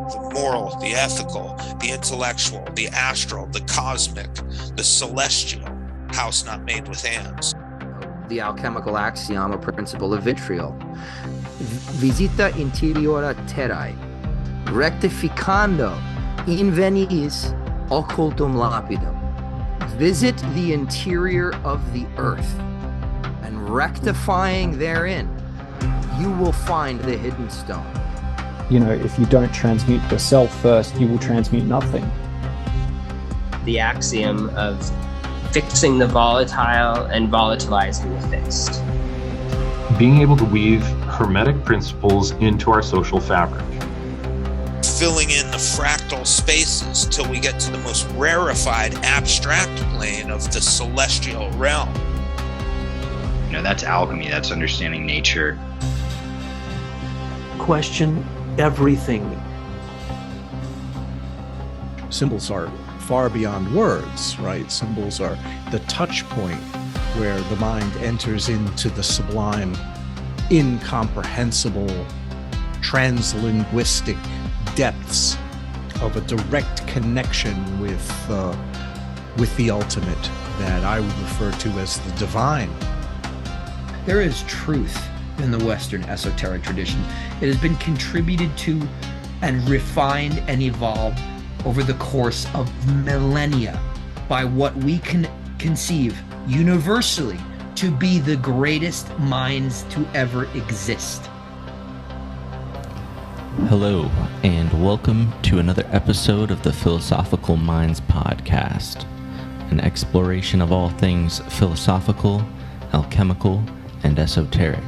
the moral, the ethical, the intellectual, the astral, the cosmic, the celestial, house not made with hands. The alchemical axiom or principle of vitriol. Visita interiora terrae, rectificando invenies occultum lapidum. Visit the interior of the earth, and rectifying therein, you will find the hidden stone. You know, if you don't transmute yourself first, you will transmute nothing. The axiom of fixing the volatile and volatilizing the fixed. Being able to weave hermetic principles into our social fabric. Filling in the fractal spaces till we get to the most rarefied abstract plane of the celestial realm. You know, that's alchemy, that's understanding nature. Question everything. Symbols are far beyond words, right? Symbols are the touch point where the mind enters into the sublime, incomprehensible, translinguistic depths of a direct connection with the ultimate that I would refer to as the divine. There is truth in the Western esoteric tradition. It has been contributed to and refined and evolved over the course of millennia by what we can conceive universally to be the greatest minds to ever exist. Hello, and welcome to another episode of the Philosophical Minds Podcast, an exploration of all things philosophical, alchemical, and esoteric.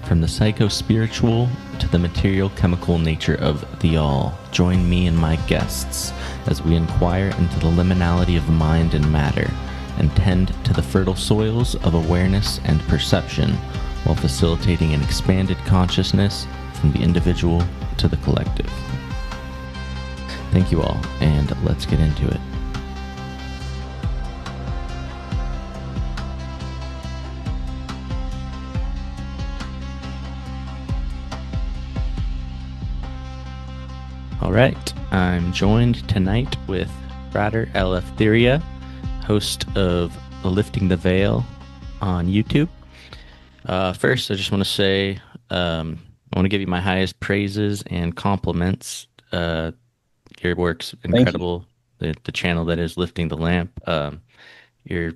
From the psycho-spiritual to the material-chemical nature of the all, join me and my guests as we inquire into the liminality of mind and matter and tend to the fertile soils of awareness and perception while facilitating an expanded consciousness from the individual to the collective. Thank you all, and let's get into it. All right, I'm joined tonight with Frater Eleftheria, host of Lifting the Veil on YouTube. First, I just want to say I want to give you my highest praises and compliments. Your work's incredible. The channel that is Lifting the Lamp. You're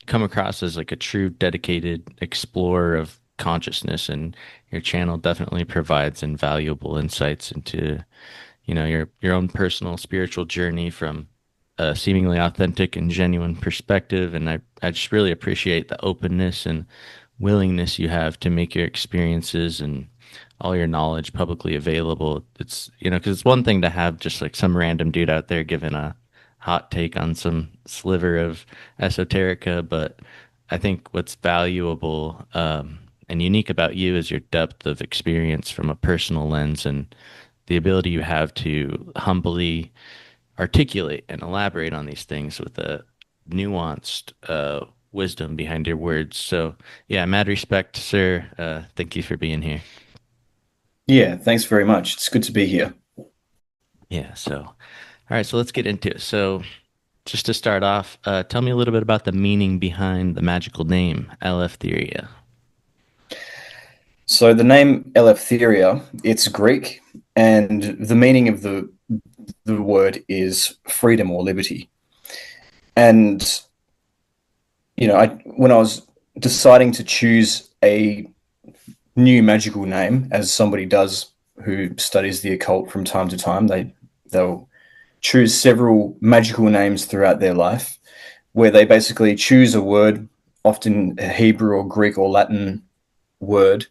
come across as like a true dedicated explorer of consciousness, and your channel definitely provides invaluable insights into, you know, your own personal spiritual journey from a seemingly authentic and genuine perspective. And I just really appreciate the openness and willingness you have to make your experiences and all your knowledge publicly available. It's, you know, because it's one thing to have just like some random dude out there giving a hot take on some sliver of esoterica, but I think what's valuable and unique about you is your depth of experience from a personal lens and the ability you have to humbly articulate and elaborate on these things with a nuanced wisdom behind your words. So yeah, mad respect, sir. Thank you for being here. Yeah, thanks very much. It's good to be here. Yeah, so all right, so let's get into it. So just to start off, tell me a little bit about the meaning behind the magical name Eleftheria. So the name Eleftheria, it's Greek, and the meaning of the word is freedom or liberty. And, you know, when I was deciding to choose a new magical name, as somebody does who studies the occult from time to time, they'll choose several magical names throughout their life, where they basically choose a word, often a Hebrew or Greek or Latin word,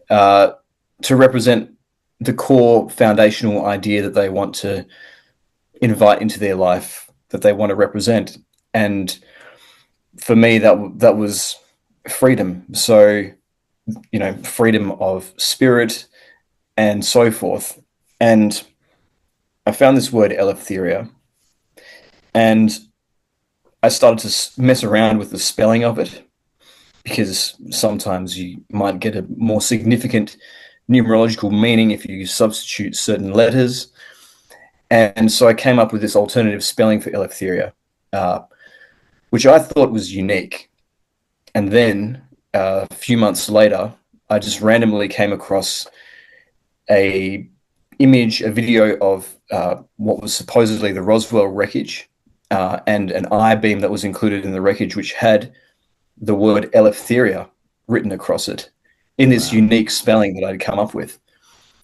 to represent the core foundational idea that they want to invite into their life, that they want to represent. And for me, that was freedom. So, you know, freedom of spirit and so forth. And I found this word Eleftheria, and I started to mess around with the spelling of it, because sometimes you might get a more significant numerological meaning if you substitute certain letters. And so I came up with this alternative spelling for Eleftheria, which I thought was unique. And then a few months later, I just randomly came across a video of what was supposedly the Roswell wreckage, and an I-beam that was included in the wreckage, which had the word Eleftheria written across it in this unique spelling that I'd come up with.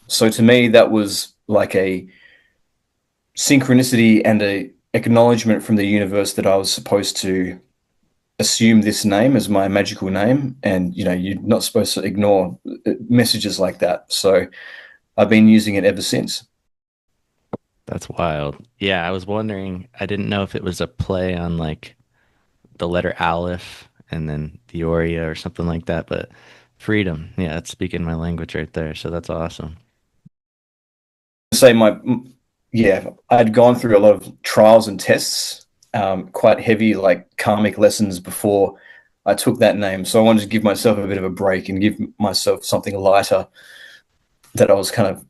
So to me, that was like a synchronicity and a acknowledgement from the universe that I was supposed to assume this name as my magical name, and you're not supposed to ignore messages like that. So I've been using it ever since. That's wild. Yeah, I was wondering, I didn't know if it was a play on like the letter Aleph and then the Oria or something like that, but freedom. Yeah, that's speaking my language right there. So that's awesome. I'd gone through a lot of trials and tests, quite heavy, like karmic lessons before I took that name. So I wanted to give myself a bit of a break and give myself something lighter that I was kind of,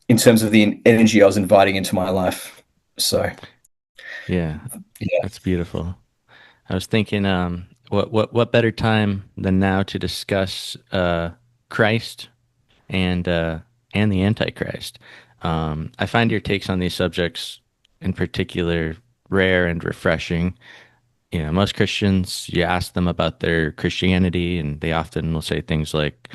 in terms of the energy I was inviting into my life. So, yeah, that's beautiful. I was thinking, what better time than now to discuss Christ and the Antichrist. I find your takes on these subjects in particular rare and refreshing. Most Christians, you ask them about their Christianity, and they often will say things like,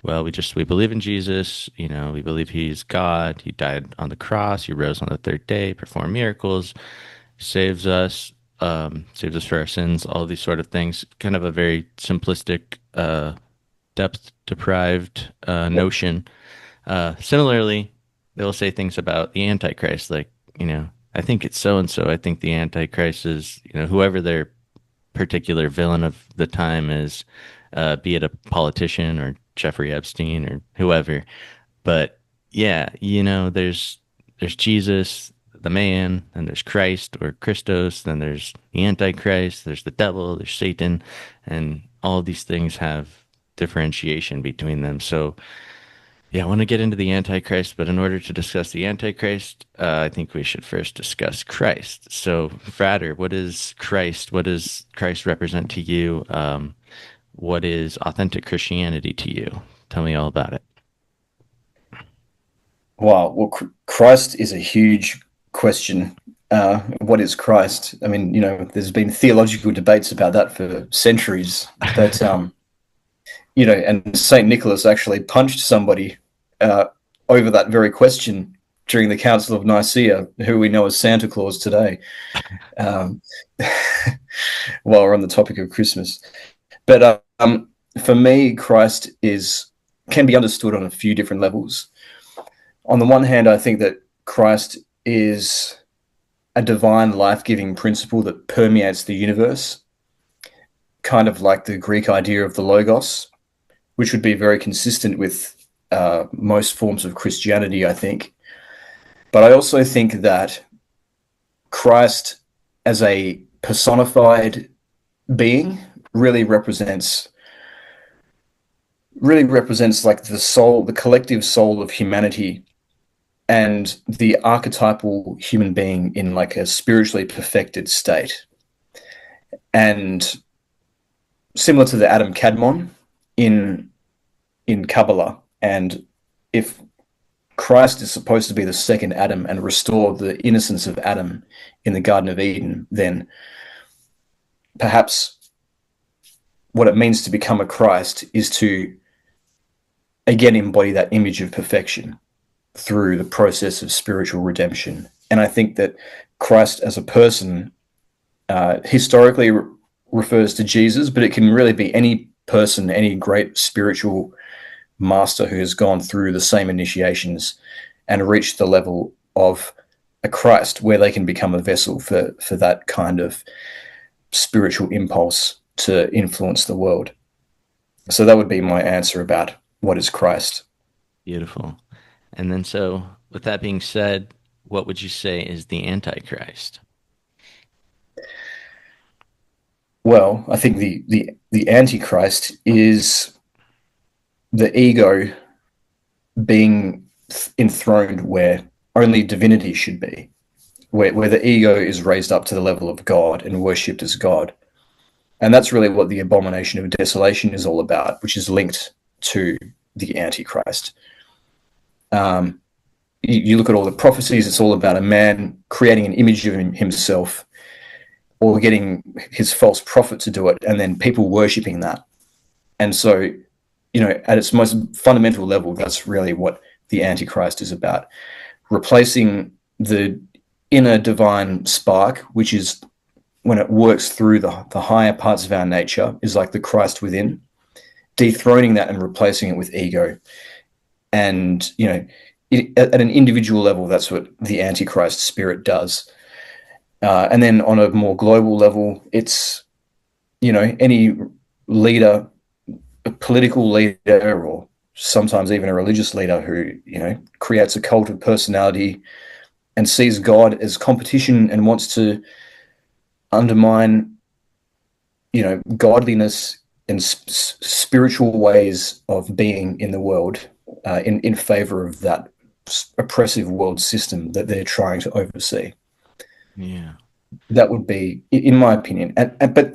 well, we believe in Jesus, we believe he's God, he died on the cross, he rose on the third day, performed miracles, saves us for our sins, all these sort of things. Kind of a very simplistic, depth deprived notion. Similarly, they'll say things about the Antichrist, like, I think it's so and so. I think the Antichrist is, whoever their particular villain of the time is, be it a politician or Jeffrey Epstein or whoever. But yeah, there's Jesus, the man, and there's Christ or Christos, then there's the Antichrist, there's the devil, there's Satan, and all of these things have differentiation between them. So yeah, I want to get into the Antichrist, but in order to discuss the Antichrist, I think we should first discuss Christ. So, Frater, what is Christ? What does Christ represent to you? What is authentic Christianity to you? Tell me all about it. Wow. Well, Christ is a huge question. What is Christ? I mean, there's been theological debates about that for centuries, but, and St. Nicholas actually punched somebody over that very question during the Council of Nicaea, who we know as Santa Claus today, while we're on the topic of Christmas. But for me, Christ can be understood on a few different levels. On the one hand, I think that Christ is a divine life-giving principle that permeates the universe, kind of like the Greek idea of the Logos, which would be very consistent with most forms of Christianity, I think. But I also think that Christ, as a personified being, really represents like the soul, the collective soul of humanity, and the archetypal human being in like a spiritually perfected state. And similar to the Adam Kadmon in Kabbalah. And if Christ is supposed to be the second Adam and restore the innocence of Adam in the Garden of Eden, then perhaps what it means to become a Christ is to again embody that image of perfection through the process of spiritual redemption. And I think that Christ as a person historically refers to Jesus, but it can really be any person, any great spiritual master who has gone through the same initiations and reached the level of a Christ where they can become a vessel for that kind of spiritual impulse to influence the world. So that would be my answer about what is Christ. Beautiful. And then so with that being said, what would you say is the Antichrist? Well, I think the Antichrist is the ego being enthroned where only divinity should be, where the ego is raised up to the level of God and worshipped as God. And that's really what the abomination of desolation is all about, which is linked to the Antichrist. You look at all the prophecies, it's all about a man creating an image of himself or getting his false prophet to do it, and then people worshipping that. And so, at its most fundamental level, that's really what the Antichrist is about. Replacing the inner divine spark, which is when it works through the higher parts of our nature, is like the Christ within, dethroning that and replacing it with ego. And, at an individual level, that's what the Antichrist spirit does. And then on a more global level, it's, any leader, a political leader, or sometimes even a religious leader who, creates a cult of personality and sees God as competition and wants to undermine, godliness and spiritual ways of being in the world in favor of that oppressive world system that they're trying to oversee. Yeah. That would be, in my opinion. But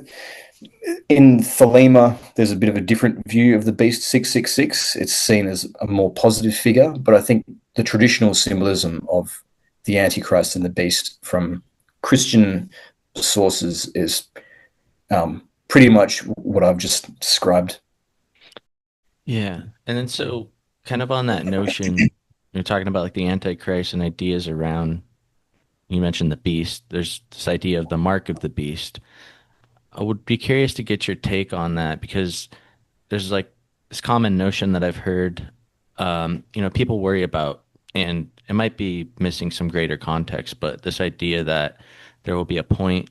in Thelema, there's a bit of a different view of the beast 666. It's seen as a more positive figure, but I think the traditional symbolism of the Antichrist and the beast from Christian sources is pretty much what I've just described. Yeah. And then so kind of on that notion, you're talking about like the Antichrist and ideas around, you mentioned the beast. There's this idea of the mark of the beast. I would be curious to get your take on that because there's like this common notion that I've heard, people worry about, and it might be missing some greater context, but this idea that there will be a point,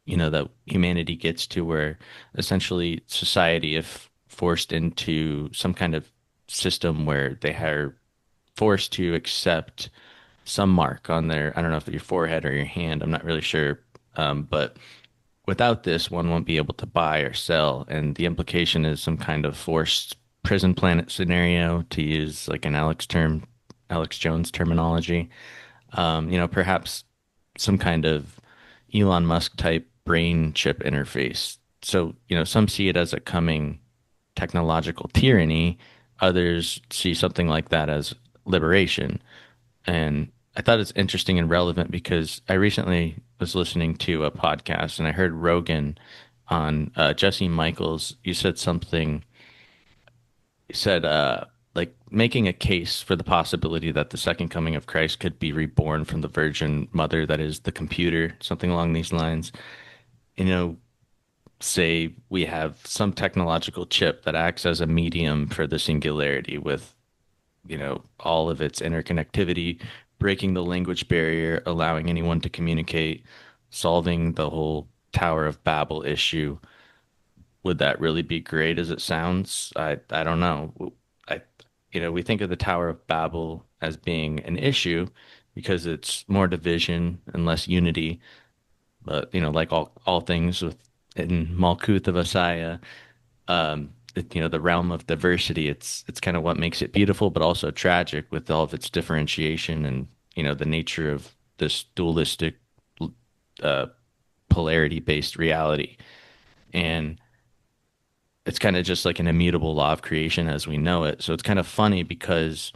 that humanity gets to where essentially society, if forced into some kind of system where they are forced to accept some mark on their, I don't know if your forehead or your hand, I'm not really sure, but without this, one won't be able to buy or sell. And the implication is some kind of forced prison planet scenario, to use like an Alex Jones terminology. Perhaps some kind of Elon Musk type brain chip interface. So, some see it as a coming technological tyranny. Others see something like that as liberation. And I thought it's interesting and relevant because I recently was listening to a podcast and I heard Rogan on Jesse Michaels. You said something, you said, like making a case for the possibility that the second coming of Christ could be reborn from the virgin mother, that is the computer, something along these lines. Say we have some technological chip that acts as a medium for the singularity with, all of its interconnectivity, breaking the language barrier, allowing anyone to communicate, solving the whole Tower of Babel issue. Would that really be great as it sounds? I don't know. We think of the Tower of Babel as being an issue because it's more division and less unity. But, like all things in Malkuth of Asaya, the realm of diversity, it's kind of what makes it beautiful, but also tragic with all of its differentiation and, the nature of this dualistic, polarity-based reality. And it's kind of just like an immutable law of creation as we know it. So it's kind of funny because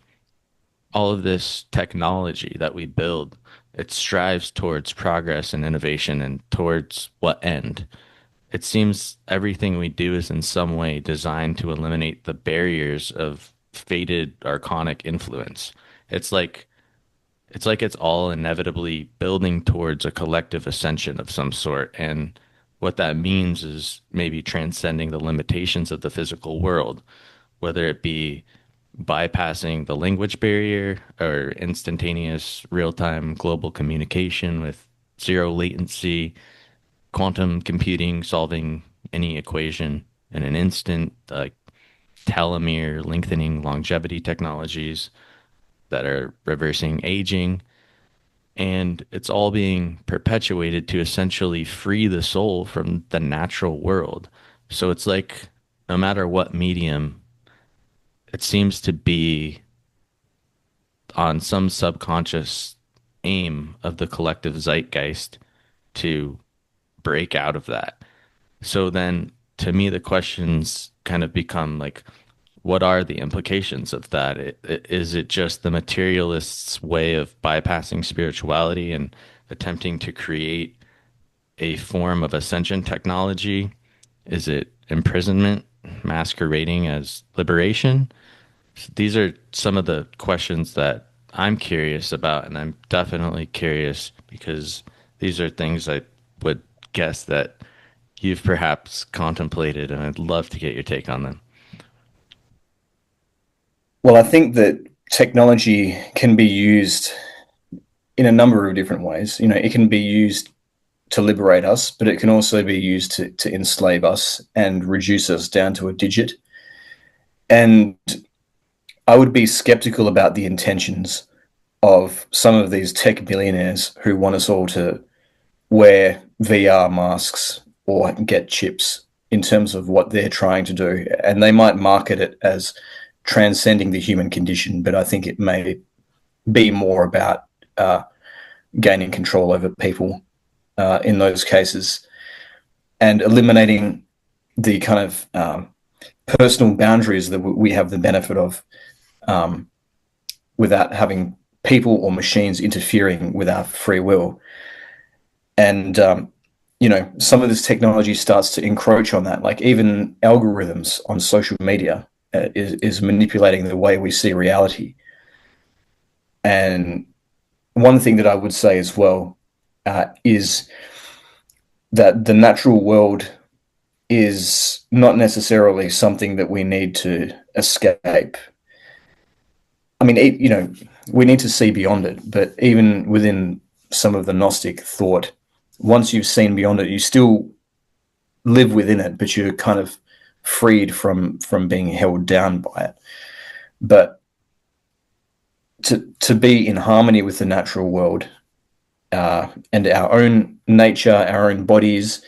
all of this technology that we build, it strives towards progress and innovation, and towards what end? It seems everything we do is in some way designed to eliminate the barriers of fated archonic influence. It's like it's all inevitably building towards a collective ascension of some sort. And what that means is maybe transcending the limitations of the physical world, whether it be bypassing the language barrier or instantaneous real-time global communication with zero latency, quantum computing, solving any equation in an instant, like telomere lengthening longevity technologies that are reversing aging. And it's all being perpetuated to essentially free the soul from the natural world. So it's like no matter what medium, it seems to be on some subconscious aim of the collective zeitgeist to break out of that. So then to me, the questions kind of become like, what are the implications of that? Is it just the materialist's way of bypassing spirituality and attempting to create a form of ascension technology? Is it imprisonment masquerading as liberation? These are some of the questions that I'm curious about, and I'm definitely curious because these are things I would guess that you've perhaps contemplated, and I'd love to get your take on them. Well, I think that technology can be used in a number of different ways. It can be used to liberate us, but it can also be used to enslave us and reduce us down to a digit. And I would be skeptical about the intentions of some of these tech billionaires who want us all to wear VR masks or get chips in terms of what they're trying to do. And they might market it as transcending the human condition, but I think it may be more about gaining control over people in those cases and eliminating the kind of personal boundaries that we have the benefit of without having people or machines interfering with our free will. And, some of this technology starts to encroach on that. Like even algorithms on social media is manipulating the way we see reality. And one thing that I would say as well is that the natural world is not necessarily something that we need to escape. I mean, we need to see beyond it, but even within some of the Gnostic thought, once you've seen beyond it, you still live within it, but you're kind of freed from being held down by it. But to be in harmony with the natural world and our own nature, our own bodies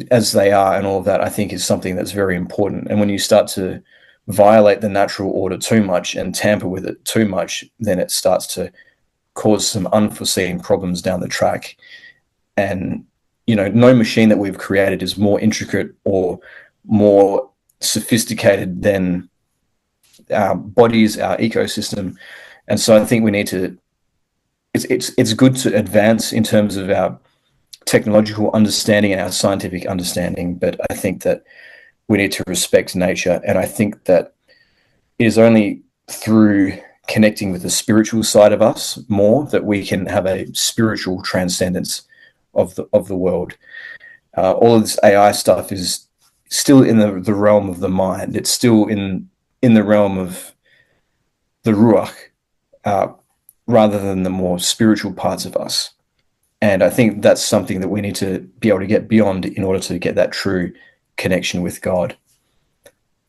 as they are and all of that, I think is something that's very important. And when you start to violate the natural order too much and tamper with it too much, then it starts to cause some unforeseen problems down the track. And, no machine that we've created is more intricate or more sophisticated than our bodies, our ecosystem. And so I think we need to, it's good to advance in terms of our technological understanding and our scientific understanding, but I think that we need to respect nature. And I think that it is only through connecting with the spiritual side of us more that we can have a spiritual transcendence of the world. All of this AI stuff is still in the realm of the mind. It's still in the realm of the ruach, rather than the more spiritual parts of us. And I think that's something that we need to be able to get beyond in order to get that true connection with God.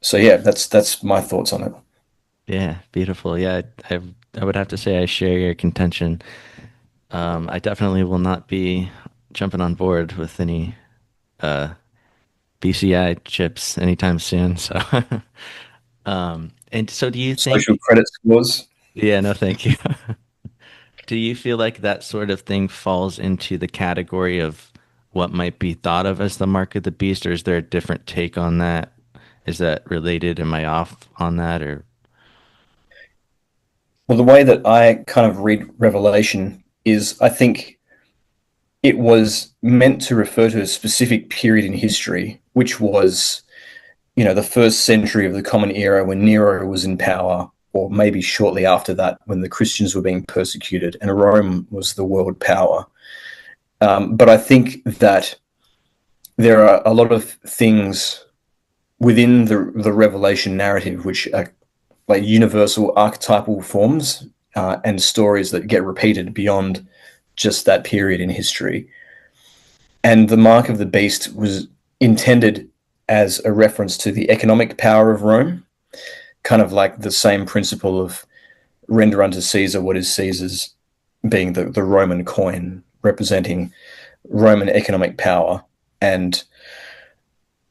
So yeah, that's my thoughts on it. Yeah, beautiful. Yeah, I would have to say I share your contention. I definitely will not be jumping on board with any BCI chips anytime soon. So, and so do you think social credit scores? Yeah, no, thank you. Do you feel like that sort of thing falls into the category of what might be thought of as the mark of the beast, or is there a different take on that? Is that related? Am I off on that, or? Well, the way that I kind of read Revelation is I think it was meant to refer to a specific period in history, which was, the first century of the Common Era when Nero was in power, or maybe shortly after that when the Christians were being persecuted and Rome was the world power. But I think that there are a lot of things within the Revelation narrative which are like universal archetypal forms and stories that get repeated beyond just that period in history. And the mark of the beast was intended as a reference to the economic power of Rome, kind of like the same principle of render unto Caesar what is Caesar's, being the Roman coin representing Roman economic power. And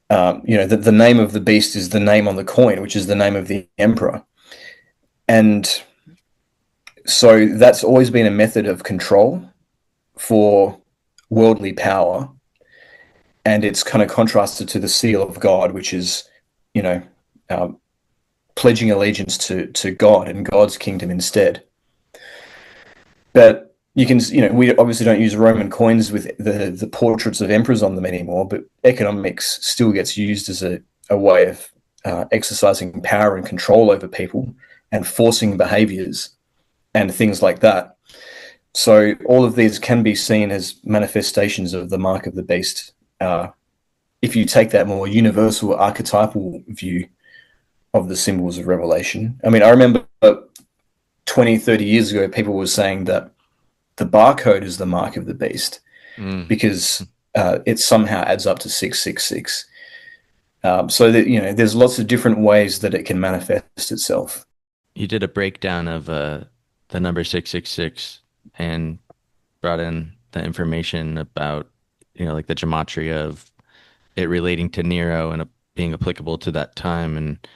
the name of the beast is the name on the coin, which is the name of the emperor. And So that's always been a method of control for worldly power, and it's kind of contrasted to the seal of God, which is, you know, pledging allegiance to God and God's kingdom instead. But you can, we obviously don't use Roman coins with the portraits of emperors on them anymore, but economics still gets used as a way of exercising power and control over people and forcing behaviors and things like that. So all of these can be seen as manifestations of the mark of the beast. If you take that more universal archetypal view of the symbols of Revelation. I mean, I remember 20, 30 years ago, people were saying that the barcode is the mark of the beast because it somehow adds up to 666. So that, there's lots of different ways that it can manifest itself. You did a breakdown of the number 666 and brought in the information about, like the gematria of it relating to Nero and being applicable to that time. And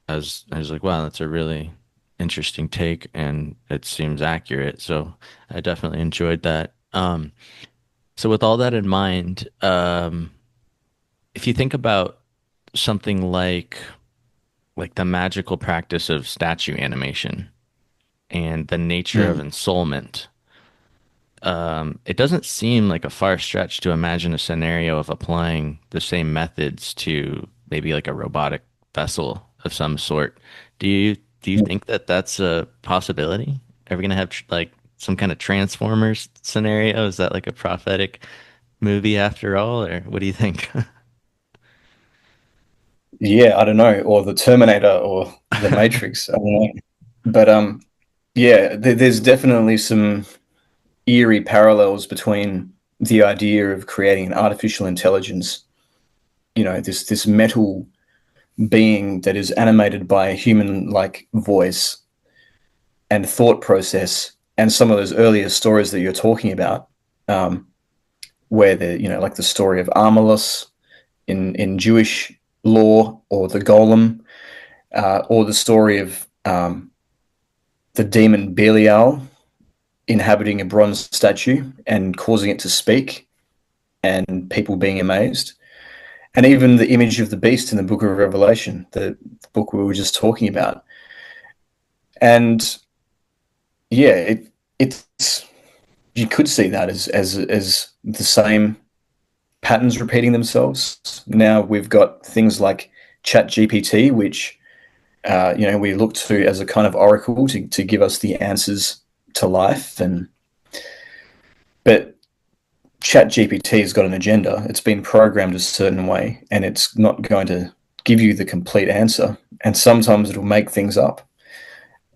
I was like, wow, that's a really interesting take, and it seems accurate. So I definitely enjoyed that. So with all that in mind, if you think about something like the magical practice of statue animation and the nature of ensoulment, it doesn't seem like a far stretch to imagine a scenario of applying the same methods to maybe like a robotic vessel of some sort. Do you think that that's a possibility? Are we gonna have like some kind of Transformers scenario? Is that like a prophetic movie after all, or what do you think? Yeah, I don't know, or the Terminator or the Matrix. I don't know, but yeah, there's definitely some eerie parallels between the idea of creating an artificial intelligence, this metal being that is animated by a human-like voice and thought process, and some of those earlier stories that you're talking about, where like the story of Armalus in Jewish lore, or the golem, or the story of the demon Belial inhabiting a bronze statue and causing it to speak, and people being amazed. And even the image of the beast in the book of Revelation, the book we were just talking about. And yeah, it's you could see that as the same patterns repeating themselves. Now we've got things like ChatGPT, which we look to as a kind of oracle to give us the answers to life. But ChatGPT has got an agenda. It's been programmed a certain way, and it's not going to give you the complete answer. And sometimes it'll make things up.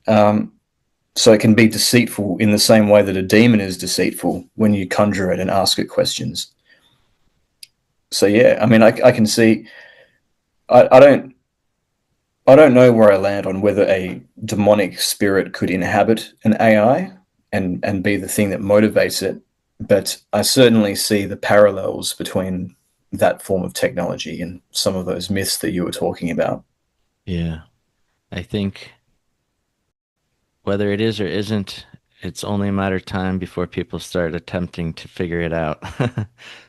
So it can be deceitful in the same way that a demon is deceitful when you conjure it and ask it questions. So yeah, I mean, I can see. I don't know where I land on whether a demonic spirit could inhabit an AI and be the thing that motivates it, but I certainly see the parallels between that form of technology and some of those myths that you were talking about. Yeah, I think whether it is or isn't, it's only a matter of time before people start attempting to figure it out.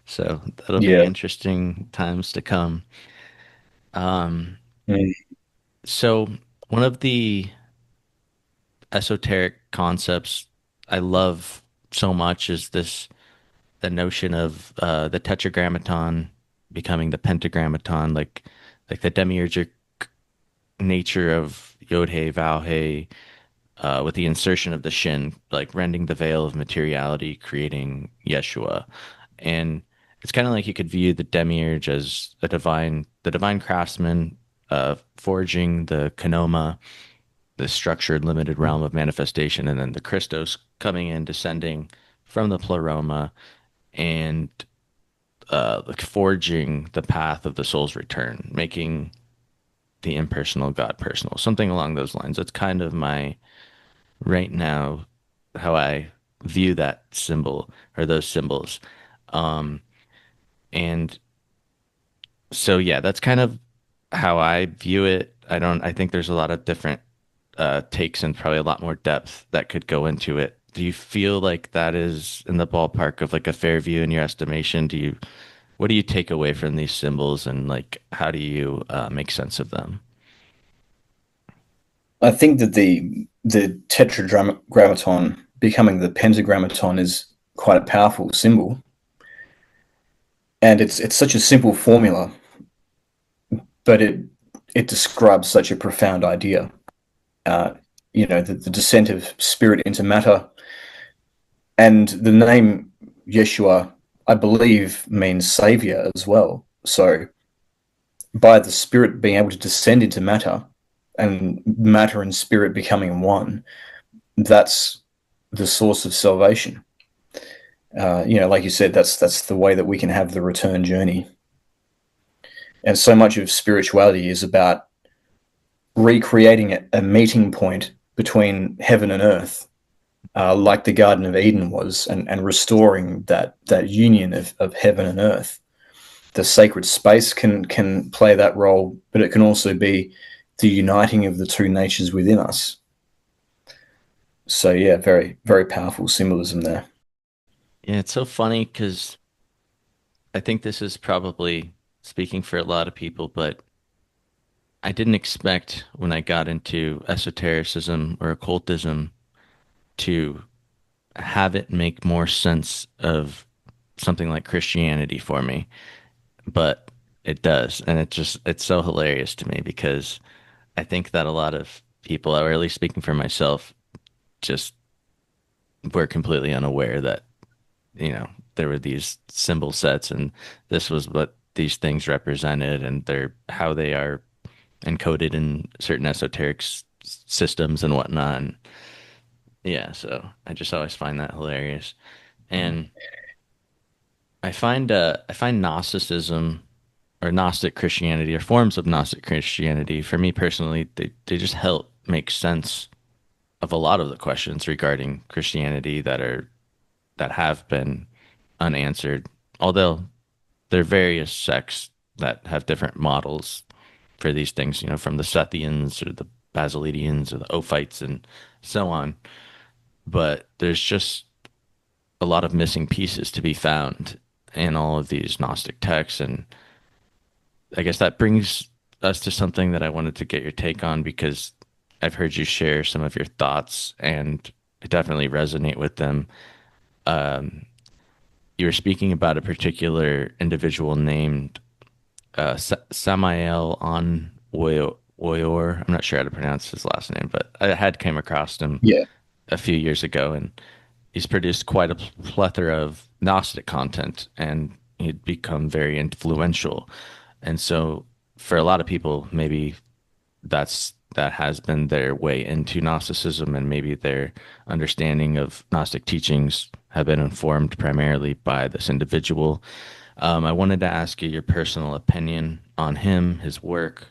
So that'll be interesting times to come. So one of the esoteric concepts I love so much is the notion of the tetragrammaton becoming the pentagrammaton, like the demiurgic nature of Yod He Vav He, with the insertion of the Shin, like rending the veil of materiality, creating Yeshua. And it's kind of like you could view the demiurge as the divine craftsman, forging the Kanoma, the structured limited realm of manifestation, and then the Christos coming in, descending from the Pleroma, and like forging the path of the soul's return, making the impersonal God personal, something along those lines. That's kind of my right now how I view that symbol or those symbols. And so yeah, that's kind of how I view it. I think there's a lot of different takes and probably a lot more depth that could go into it. Do you feel like that is in the ballpark of like a fair view in your estimation? What do you take away from these symbols, and like how do you make sense of them? I think that the tetragrammaton becoming the pentagrammaton is quite a powerful symbol, and it's such a simple formula, but it describes such a profound idea. The descent of spirit into matter, and the name Yeshua, I believe, means savior as well. So by the spirit being able to descend into matter, and matter and spirit becoming one, that's the source of salvation. Like you said, that's the way that we can have the return journey. And so much of spirituality is about recreating a meeting point between heaven and earth, like the Garden of Eden was, and restoring that union of heaven and earth. The sacred space can play that role, but it can also be the uniting of the two natures within us. So yeah, very, very powerful symbolism there. Yeah, it's so funny because I think this is probably speaking for a lot of people, but I didn't expect when I got into esotericism or occultism to have it make more sense of something like Christianity for me. But it does. And it's so hilarious to me because I think that a lot of people, or at least speaking for myself, just were completely unaware that, there were these symbol sets and this was what these things represented, and how they are encoded in certain esoteric systems and whatnot. And yeah, so I just always find that hilarious. And I find Gnosticism or Gnostic Christianity or forms of Gnostic Christianity, for me personally, they just help make sense of a lot of the questions regarding Christianity that have been unanswered. Although there are various sects that have different models for these things, from the Sethians or the Basilidians or the Ophites and so on. But there's just a lot of missing pieces to be found in all of these Gnostic texts. And I guess that brings us to something that I wanted to get your take on, because I've heard you share some of your thoughts and I definitely resonate with them. Um, you were speaking about a particular individual named Samael on Woyor. I'm not sure how to pronounce his last name, but I had came across him Yeah. a few years ago, and he's produced quite a plethora of Gnostic content, and he'd become very influential. And so, for a lot of people, maybe that has been their way into Gnosticism, and maybe their understanding of Gnostic teachings have been informed primarily by this individual. I wanted to ask you your personal opinion on him, his work,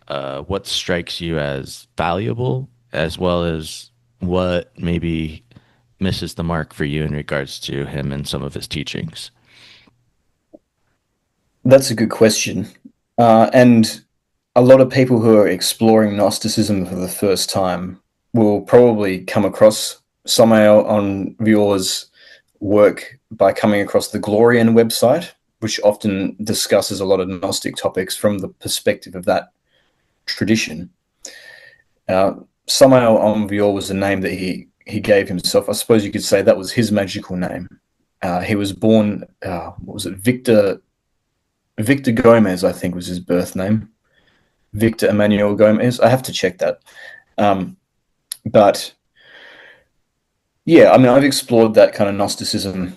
what strikes you as valuable, as well as what maybe misses the mark for you in regards to him and some of his teachings. That's a good question. And a lot of people who are exploring Gnosticism for the first time will probably come across Samael on Vior's work by coming across the Glorian website, which often discusses a lot of Gnostic topics from the perspective of that tradition. Samael on Vior was a name that he gave himself. I suppose you could say that was his magical name. He was born, what was it, Victor Gomez, I think, was his birth name. Victor Emmanuel Gomez. I have to check that. But yeah, I mean, I've explored that kind of Gnosticism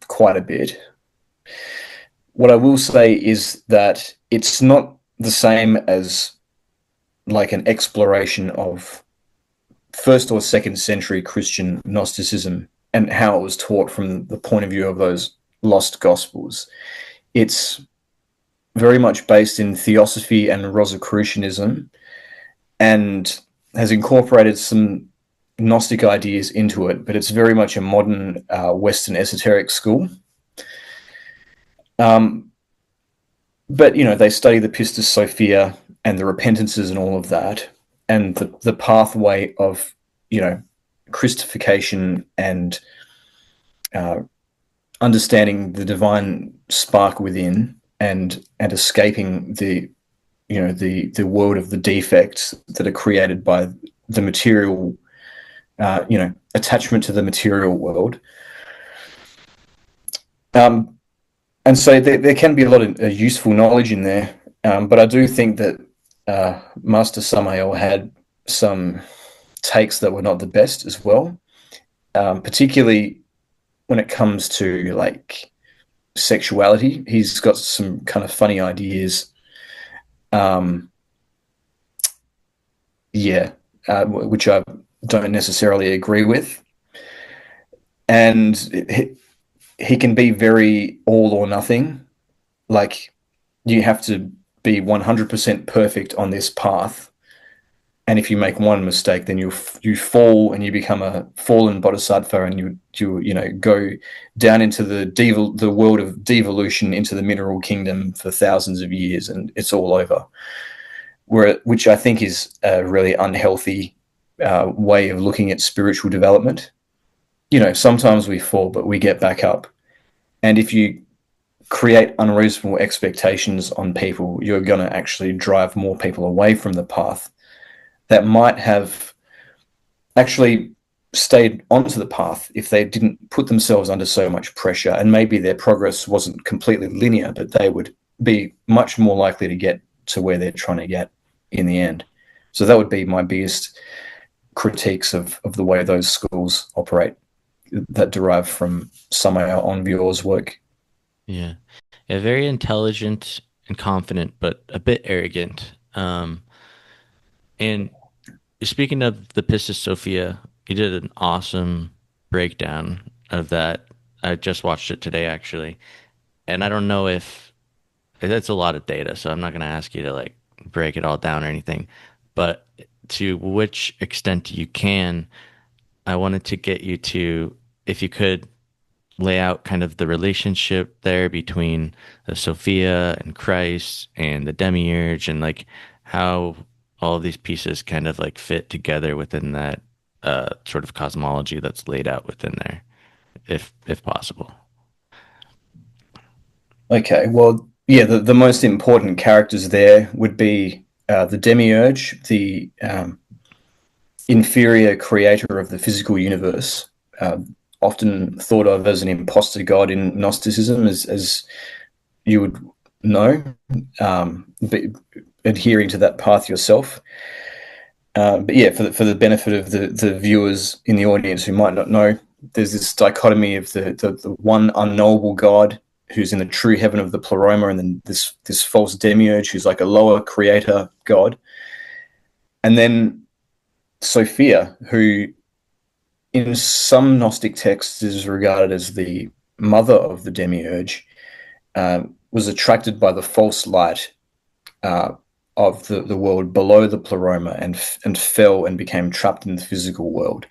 quite a bit. What I will say is that it's not the same as like an exploration of first or second century Christian Gnosticism and how it was taught from the point of view of those lost gospels. It's very much based in theosophy and Rosicrucianism, and has incorporated some Gnostic ideas into it, but it's very much a modern Western esoteric school. But, they study the Pistis Sophia and the repentances and all of that. and the pathway of, you know, Christification and understanding the divine spark within, and escaping the, you know, the world of the defects that are created by the material, you know, attachment to the material world. And so there can be a lot of useful knowledge in there, but I do think that Master Samael had some takes that were not the best as well, particularly when it comes to like sexuality. He's got some kind of funny ideas, which I don't necessarily agree with, and he can be very all or nothing. Like, you have to be 100% perfect on this path, and if you make one mistake, then you fall and you become a fallen bodhisattva, and you know, go down into the world of devolution, into the mineral kingdom for thousands of years, and it's all over. Which I think is a really unhealthy way of looking at spiritual development. You know, sometimes we fall, but we get back up. And if you create unreasonable expectations on people, you're going to actually drive more people away from the path that might have actually stayed onto the path if they didn't put themselves under so much pressure. And maybe their progress wasn't completely linear, but they would be much more likely to get to where they're trying to get in the end. So that would be my biggest critiques of the way those schools operate, that derive from Samael Aunvior's work. Yeah, very intelligent and confident, but a bit arrogant. And speaking of the Pistis Sophia, you did an awesome breakdown of that. I just watched it today, actually, and I don't know if that's a lot of data, so I'm not going to ask you to like break it all down or anything, but to which extent you can, I wanted to get you to, if you could, lay out kind of the relationship there between the Sophia and Christ and the Demiurge, and like how all of these pieces kind of like fit together within that sort of cosmology that's laid out within there, if possible. Okay, well, yeah, the most important characters there would be the Demiurge, the inferior creator of the physical universe, often thought of as an imposter god in Gnosticism, as you would know, adhering to that path yourself. But yeah, for the benefit of the viewers in the audience who might not know, there's this dichotomy of the one unknowable god who's in the true heaven of the Pleroma, and then this false Demiurge who's like a lower creator god. And then Sophia, who in some Gnostic texts is regarded as the mother of the Demiurge, was attracted by the false light of the world below the Pleroma, and fell and became trapped in the physical world.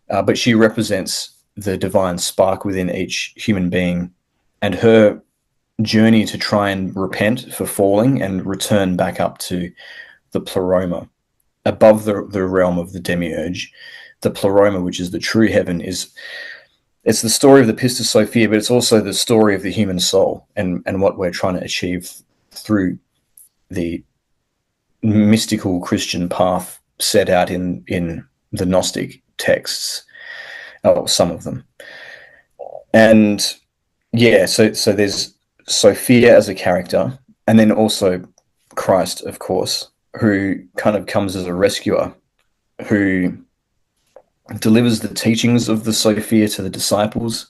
But she represents the divine spark within each human being, and her journey to try and repent for falling and return back up to the Pleroma, above the realm of the Demiurge. The Pleroma, which is the true heaven, it's the story of the Pistis Sophia, but it's also the story of the human soul and what we're trying to achieve through the mystical Christian path set out in the Gnostic texts, or some of them. And yeah, so there's Sophia as a character, and then also Christ, of course, who kind of comes as a rescuer, who delivers the teachings of the Sophia to the disciples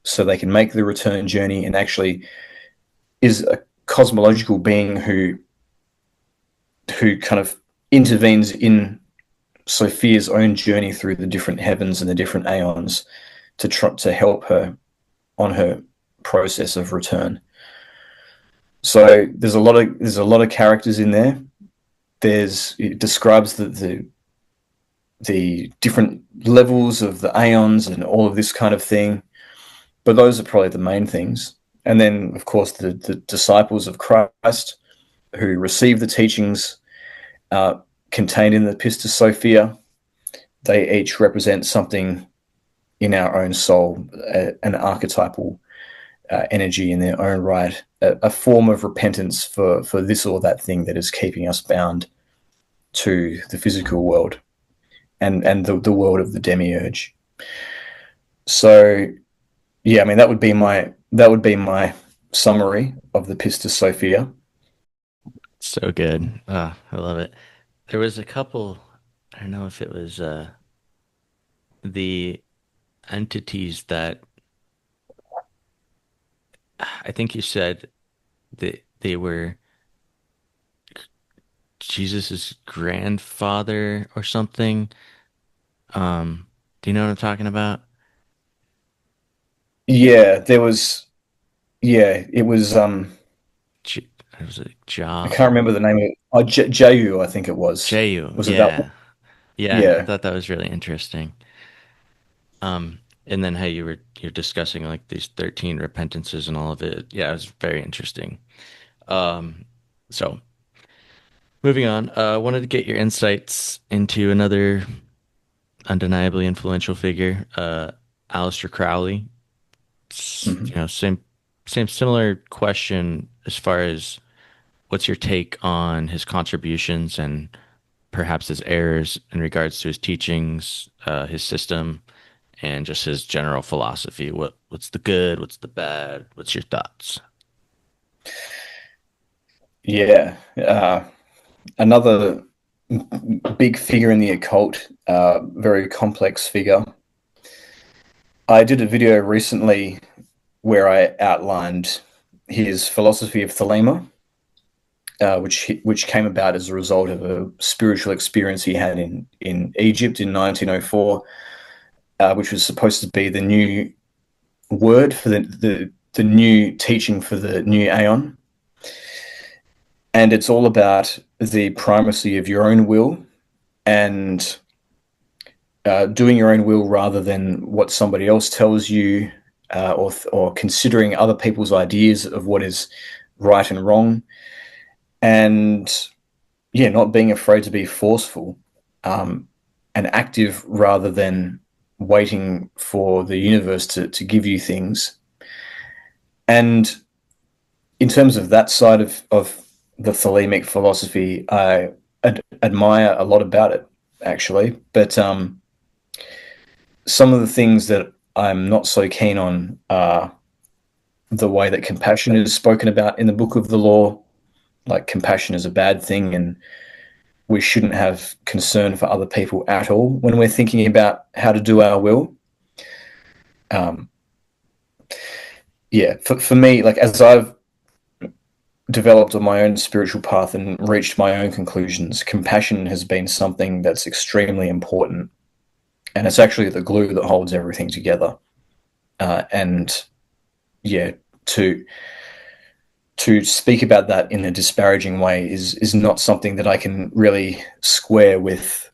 so they can make the return journey, and actually is a cosmological being who kind of intervenes in Sophia's own journey through the different heavens and the different aeons to try to help her on her process of return. So there's a lot of characters in there. It describes the different levels of the aeons and all of this kind of thing, but those are probably the main things. And then, of course, the disciples of Christ who receive the teachings contained in the Pistis Sophia. They each represent something in our own soul, an archetypal energy in their own right, a form of repentance for this or that thing that is keeping us bound to the physical world and the world of the demiurge. So, yeah, I mean, that would be my summary of the Pistis Sophia. So good. I love it. There was a couple, I don't know if it was the entities that I think you said that they were Jesus's grandfather or something. Do you know what I'm talking about? Yeah, there was. Yeah, it was. It was a I Ja can't remember the name of it. Oh, Jayu, I think it was. Jehu. Was it that Yeah. one? Yeah, I Yeah. thought that was really interesting. And then how you're discussing like these 13 repentances and all of it. Yeah, it was very interesting. So moving on, I wanted to get your insights into another undeniably influential figure, Aleister Crowley. Mhm. Same similar question as far as what's your take on his contributions and perhaps his errors in regards to his teachings, his system, and just his general philosophy. What's the good? What's the bad? What's your thoughts? Yeah. Another big figure in the occult, very complex figure. I did a video recently where I outlined his philosophy of Thelema, which came about as a result of a spiritual experience he had in Egypt in 1904, which was supposed to be the new word for the new teaching for the new aeon. And it's all about the primacy of your own will and doing your own will rather than what somebody else tells you, or considering other people's ideas of what is right and wrong. And yeah, not being afraid to be forceful and active rather than waiting for the universe to give you things. And in terms of that side of the Thelemic philosophy, I admire a lot about it, actually. But some of the things that I'm not so keen on are the way that compassion is spoken about in the Book of the Law. Like, compassion is a bad thing, and we shouldn't have concern for other people at all when we're thinking about how to do our will. Yeah, for me, like, as I've developed on my own spiritual path and reached my own conclusions, compassion has been something that's extremely important, and it's actually the glue that holds everything together. And yeah, to speak about that in a disparaging way is not something that I can really square with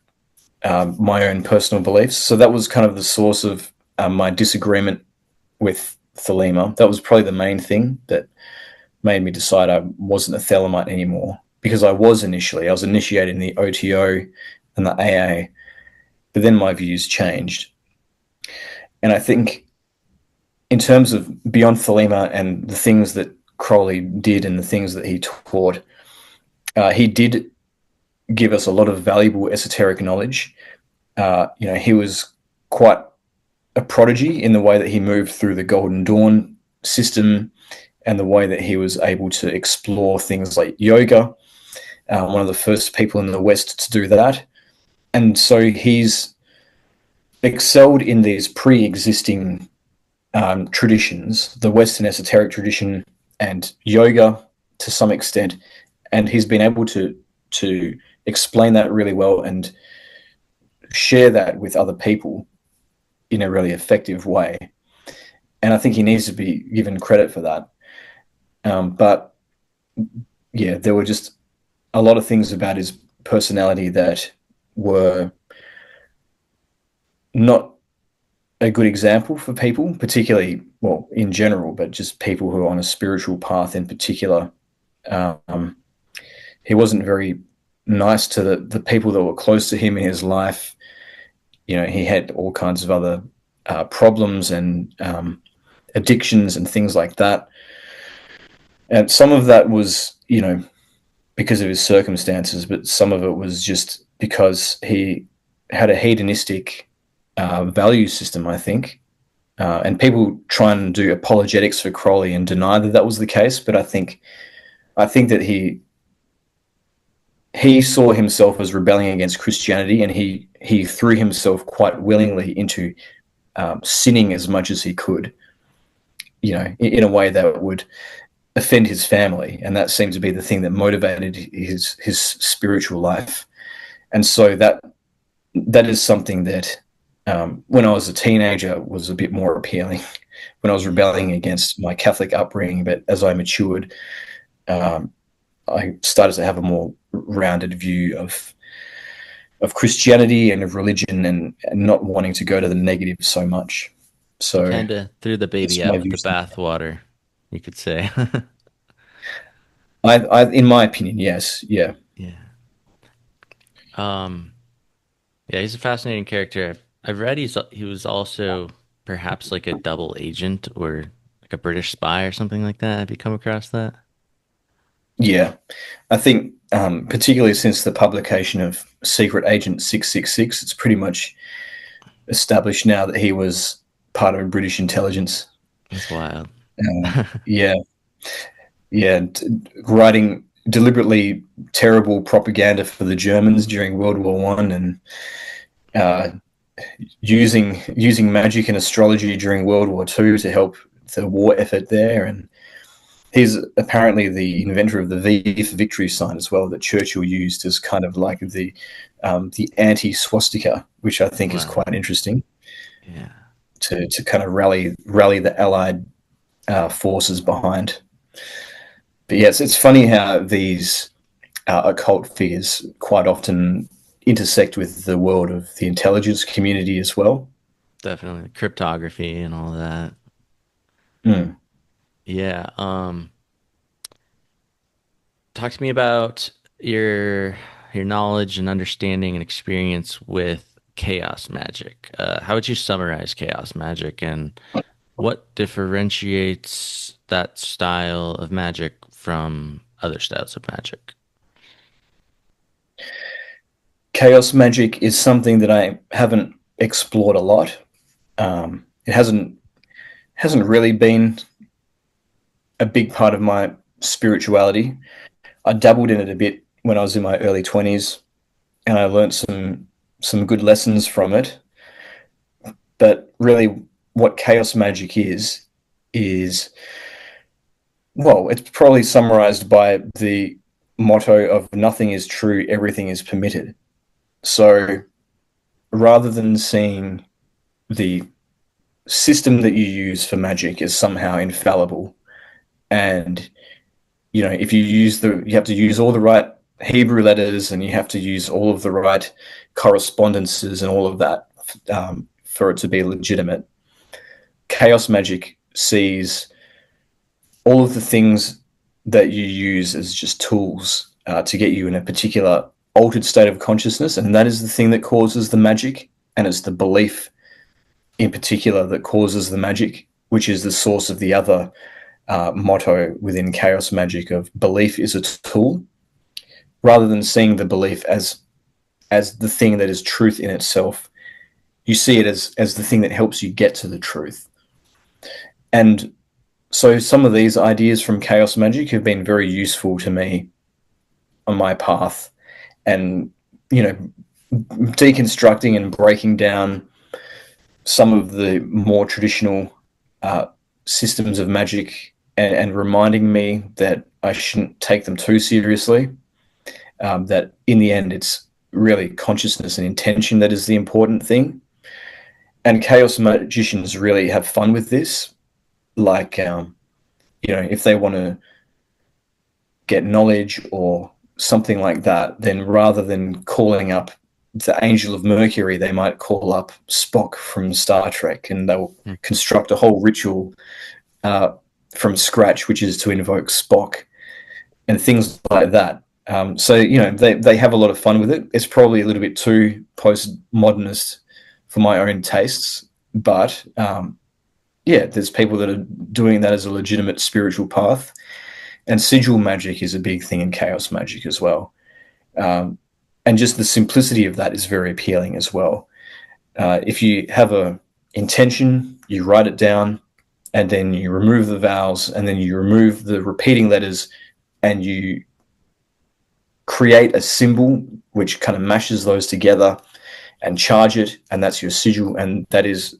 my own personal beliefs. So that was kind of the source of my disagreement with Thelema. That was probably the main thing that made me decide I wasn't a Thelemite anymore, because I was initially. I was initiated in the OTO and the AA, but then my views changed. And I think in terms of beyond Thelema and the things that Crowley did and the things that he taught, he did give us a lot of valuable esoteric knowledge. He was quite a prodigy in the way that he moved through the Golden Dawn system and the way that he was able to explore things like yoga, one of the first people in the West to do that. And so he's excelled in these pre-existing traditions, the Western esoteric tradition and yoga to some extent, and he's been able to explain that really well and share that with other people in a really effective way. And I think he needs to be given credit for that. But yeah, there were just a lot of things about his personality that were not a good example for people, particularly, well, in general, but just people who are on a spiritual path in particular. He wasn't very nice to the people that were close to him in his life. You know, he had all kinds of other problems and addictions and things like that. And some of that was, you know, because of his circumstances, but some of it was just because he had a hedonistic value system, I think. And people try and do apologetics for Crowley and deny that that was the case, but I think that he saw himself as rebelling against Christianity, and he threw himself quite willingly into sinning as much as he could, you know, in a way that would offend his family, and that seemed to be the thing that motivated his spiritual life. And so that is something that when I was a teenager was a bit more appealing, when I was rebelling against my Catholic upbringing. But as I matured, I started to have a more rounded view of Christianity and of religion, and not wanting to go to the negative so much. So kind of threw the baby out with the bathwater, you could say. I, in my opinion, yes, yeah. Yeah, he's a fascinating character. I've read he was also perhaps like a double agent or like a British spy or something like that. Have you come across that? Yeah, I think particularly since the publication of Secret Agent 666, it's pretty much established now that he was part of British intelligence. That's wild. Yeah, writing deliberately terrible propaganda for the Germans during World War One, and using magic and astrology during World War Two to help the war effort there. And he's apparently the inventor of the V for victory sign as well, that Churchill used as kind of like the anti-swastika, which I think is quite interesting. Yeah, to kind of rally the Allied forces behind. But yes, it's funny how these occult figures quite often intersect with the world of the intelligence community as well. Definitely, cryptography and all of that. Yeah. Talk to me about your knowledge and understanding and experience with chaos magic. How would you summarize chaos magic, and what differentiates that style of magic from other styles of magic? Chaos magic is something that I haven't explored a lot. It hasn't really been a big part of my spirituality. I dabbled in it a bit when I was in my early 20s, and I learned some good lessons from it. But really, what chaos magic is, well, it's probably summarized by the motto of nothing is true, everything is permitted. So rather than seeing the system that you use for magic as somehow infallible, and you know, if you have to use all the right Hebrew letters, and you have to use all of the right correspondences and all of that for it to be legitimate. Chaos magic sees all of the things that you use as just tools to get you in a particular altered state of consciousness, and that is the thing that causes the magic, and it's the belief in particular that causes the magic, which is the source of the other motto within chaos magic of belief is a tool. Rather than seeing the belief as the thing that is truth in itself, you see it as the thing that helps you get to the truth. And so some of these ideas from chaos magic have been very useful to me on my path, and you know, deconstructing and breaking down some of the more traditional systems of magic, and reminding me that I shouldn't take them too seriously, that in the end it's really consciousness and intention that is the important thing. And chaos magicians really have fun with this. Like, you know, if they want to get knowledge or something like that, then rather than calling up the Angel of Mercury, they might call up Spock from Star Trek, and they'll construct a whole ritual from scratch, which is to invoke Spock and things like that. So, they have a lot of fun with it. It's probably a little bit too postmodernist for my own tastes, but there's people that are doing that as a legitimate spiritual path. And sigil magic is a big thing in chaos magic as well. And just the simplicity of that is very appealing as well. If you have a intention, you write it down, and then you remove the vowels, and then you remove the repeating letters, and you create a symbol which kind of mashes those together and charge it, and that's your sigil. And that is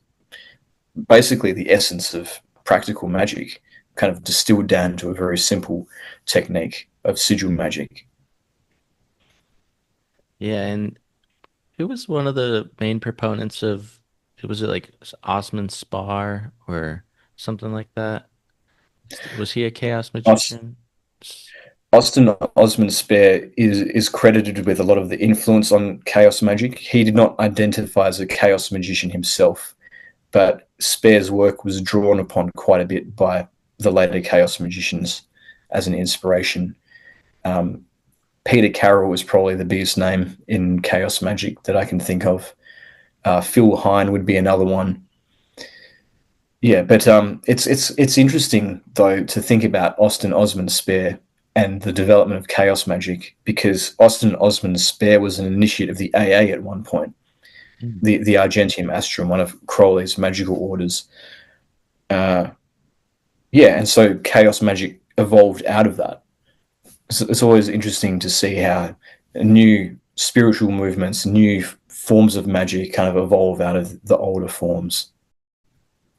basically the essence of practical magic, kind of distilled down to a very simple technique of sigil magic. Yeah, and who was one of the main proponents of, was it like Osman Spar or something like that? Was he a chaos magician? Austin Osman Spare is credited with a lot of the influence on chaos magic. He did not identify as a chaos magician himself, but Spare's work was drawn upon quite a bit by the later chaos magicians as an inspiration. Peter Carroll was probably the biggest name in chaos magic that I can think of. Phil Hine would be another one. Yeah, but it's interesting though to think about Austin Osman Spare and the development of chaos magic, because Austin Osman Spare was an initiate of the AA at one point, the Argentium Astrum, one of Crowley's magical orders. And so chaos magic evolved out of that. So it's always interesting to see how new spiritual movements, new forms of magic kind of evolve out of the older forms.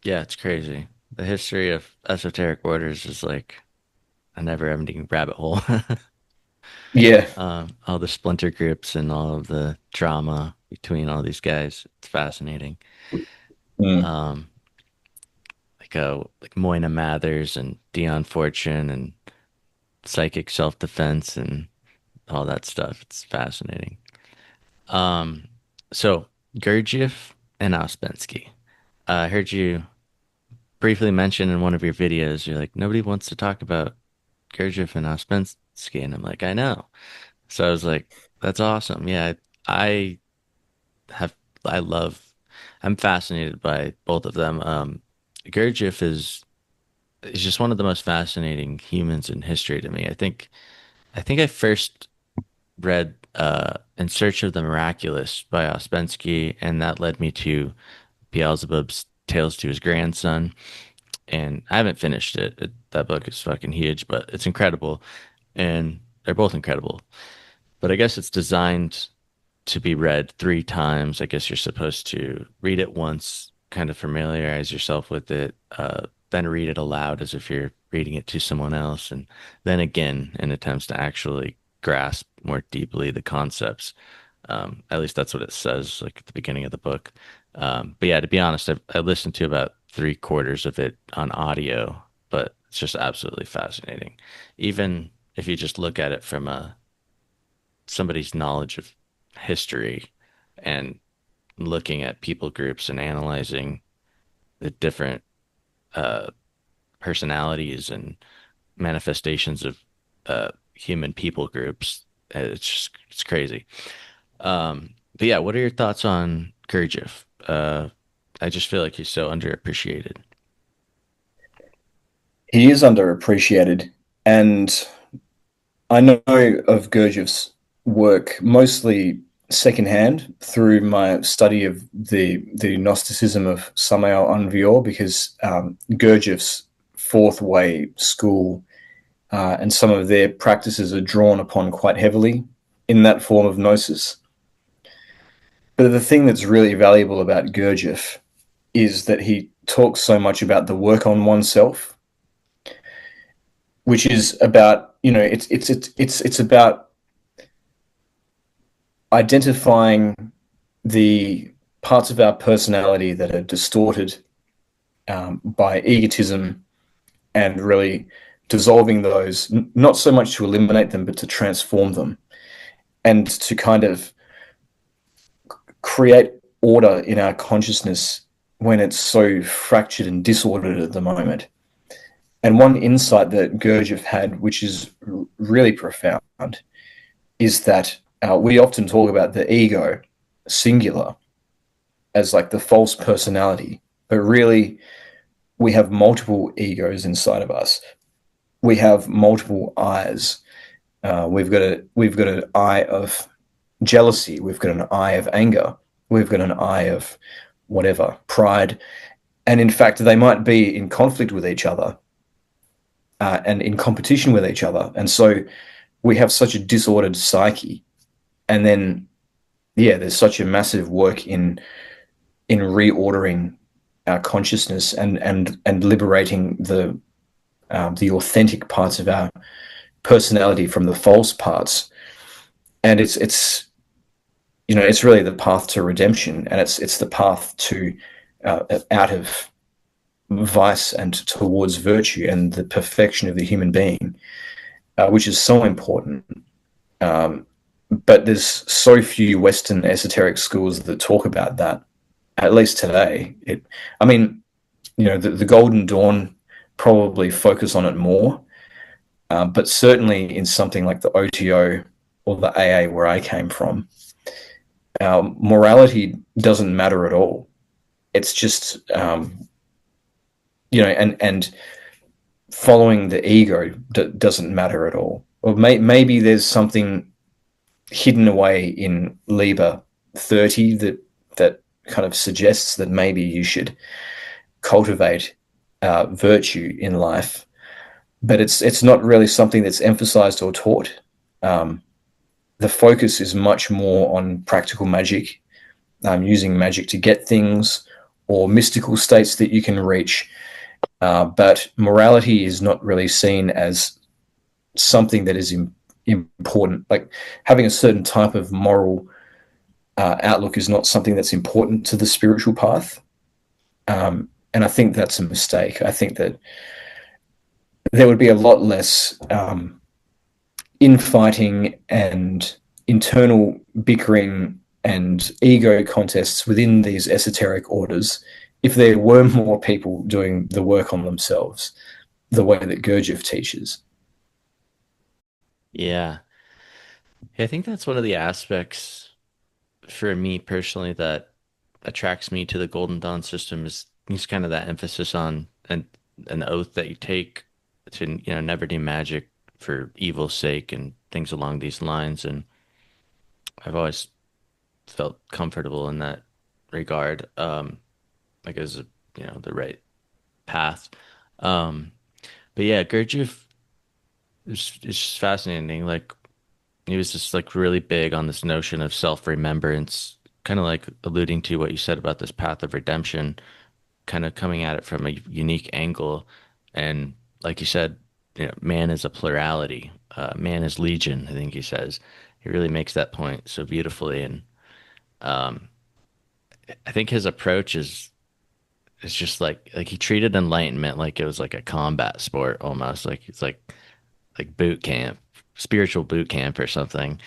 Yeah, it's crazy. The history of esoteric orders is like a never-ending rabbit hole. Yeah. All the splinter groups and all of the drama between all these guys. It's fascinating. Mm. Like Moyna Mathers and Dion Fortune and psychic self-defense and all that stuff. It's fascinating. So Gurdjieff and Ouspensky. I heard you briefly mention in one of your videos, you're like, nobody wants to talk about Gurdjieff and Ouspensky, and I'm like, I know. So I was like, that's awesome. Yeah, I'm fascinated by both of them. Gurdjieff is just one of the most fascinating humans in history to me. I think I first read In Search of the Miraculous by Ouspensky, and that led me to Beelzebub's Tales to His Grandson. And I haven't finished it. That book is fucking huge, but it's incredible. And they're both incredible. But I guess it's designed to be read 3 times. I guess you're supposed to read it once, kind of familiarize yourself with it, then read it aloud as if you're reading it to someone else, and then again in attempts to actually grasp more deeply the concepts. At least that's what it says, like at the beginning of the book. But yeah, to be honest, I listened to about 3/4 of it on audio, but it's just absolutely fascinating. Even if you just look at it from somebody's knowledge of history and looking at people groups and analyzing the different personalities and manifestations of human people groups, it's crazy. But yeah, what are your thoughts on Gurdjieff? I just feel like he's so underappreciated. He is underappreciated, and I know of Gurdjieff's work mostly secondhand through my study of the Gnosticism of Samael Aun Weor, because Gurdjieff's Fourth Way school and some of their practices are drawn upon quite heavily in that form of Gnosis. But the thing that's really valuable about Gurdjieff is that he talks so much about the work on oneself, which is about, it's about identifying the parts of our personality that are distorted by egotism, and really dissolving those, not so much to eliminate them, but to transform them, and to kind of create order in our consciousness when it's so fractured and disordered at the moment. And one insight that Gurdjieff had, which is really profound, is that we often talk about the ego, singular, as like the false personality, but really we have multiple egos inside of us. We have multiple eyes. We've got an eye of jealousy. We've got an eye of anger. We've got an eye of whatever, pride. And in fact, they might be in conflict with each other and in competition with each other. And so we have such a disordered psyche. And then, yeah, there's such a massive work in reordering our consciousness and liberating the authentic parts of our personality from the false parts. And it's really the path to redemption, and it's the path to out of vice and towards virtue and the perfection of the human being, which is so important. But there's so few Western esoteric schools that talk about that, at least today. The Golden Dawn probably focus on it more, but certainly in something like the OTO or the AA where I came from, morality doesn't matter at all. It's just, and following the ego doesn't matter at all. Or maybe there's something hidden away in Liber 30 that kind of suggests that maybe you should cultivate virtue in life, but it's not really something that's emphasized or taught. The focus is much more on practical magic, using magic to get things, or mystical states that you can reach. But morality is not really seen as something that is important. Like having a certain type of moral outlook is not something that's important to the spiritual path. And I think that's a mistake. I think that there would be a lot less infighting and internal bickering and ego contests within these esoteric orders if there were more people doing the work on themselves, the way that Gurdjieff teaches. Yeah. I think that's one of the aspects for me personally that attracts me to the Golden Dawn system is kind of that emphasis on an oath that you take to, never do magic for evil's sake and things along these lines. And I've always felt comfortable in that regard, like as the right path. But yeah, Gurdjieff is just fascinating. Like he was just like really big on this notion of self-remembrance, kind of like alluding to what you said about this path of redemption, kind of coming at it from a unique angle. And like you said, man is a plurality, man is legion, I think he says. He really makes that point so beautifully. And I think his approach is just like he treated enlightenment like it was like a combat sport almost. Like it's like boot camp, spiritual boot camp or something.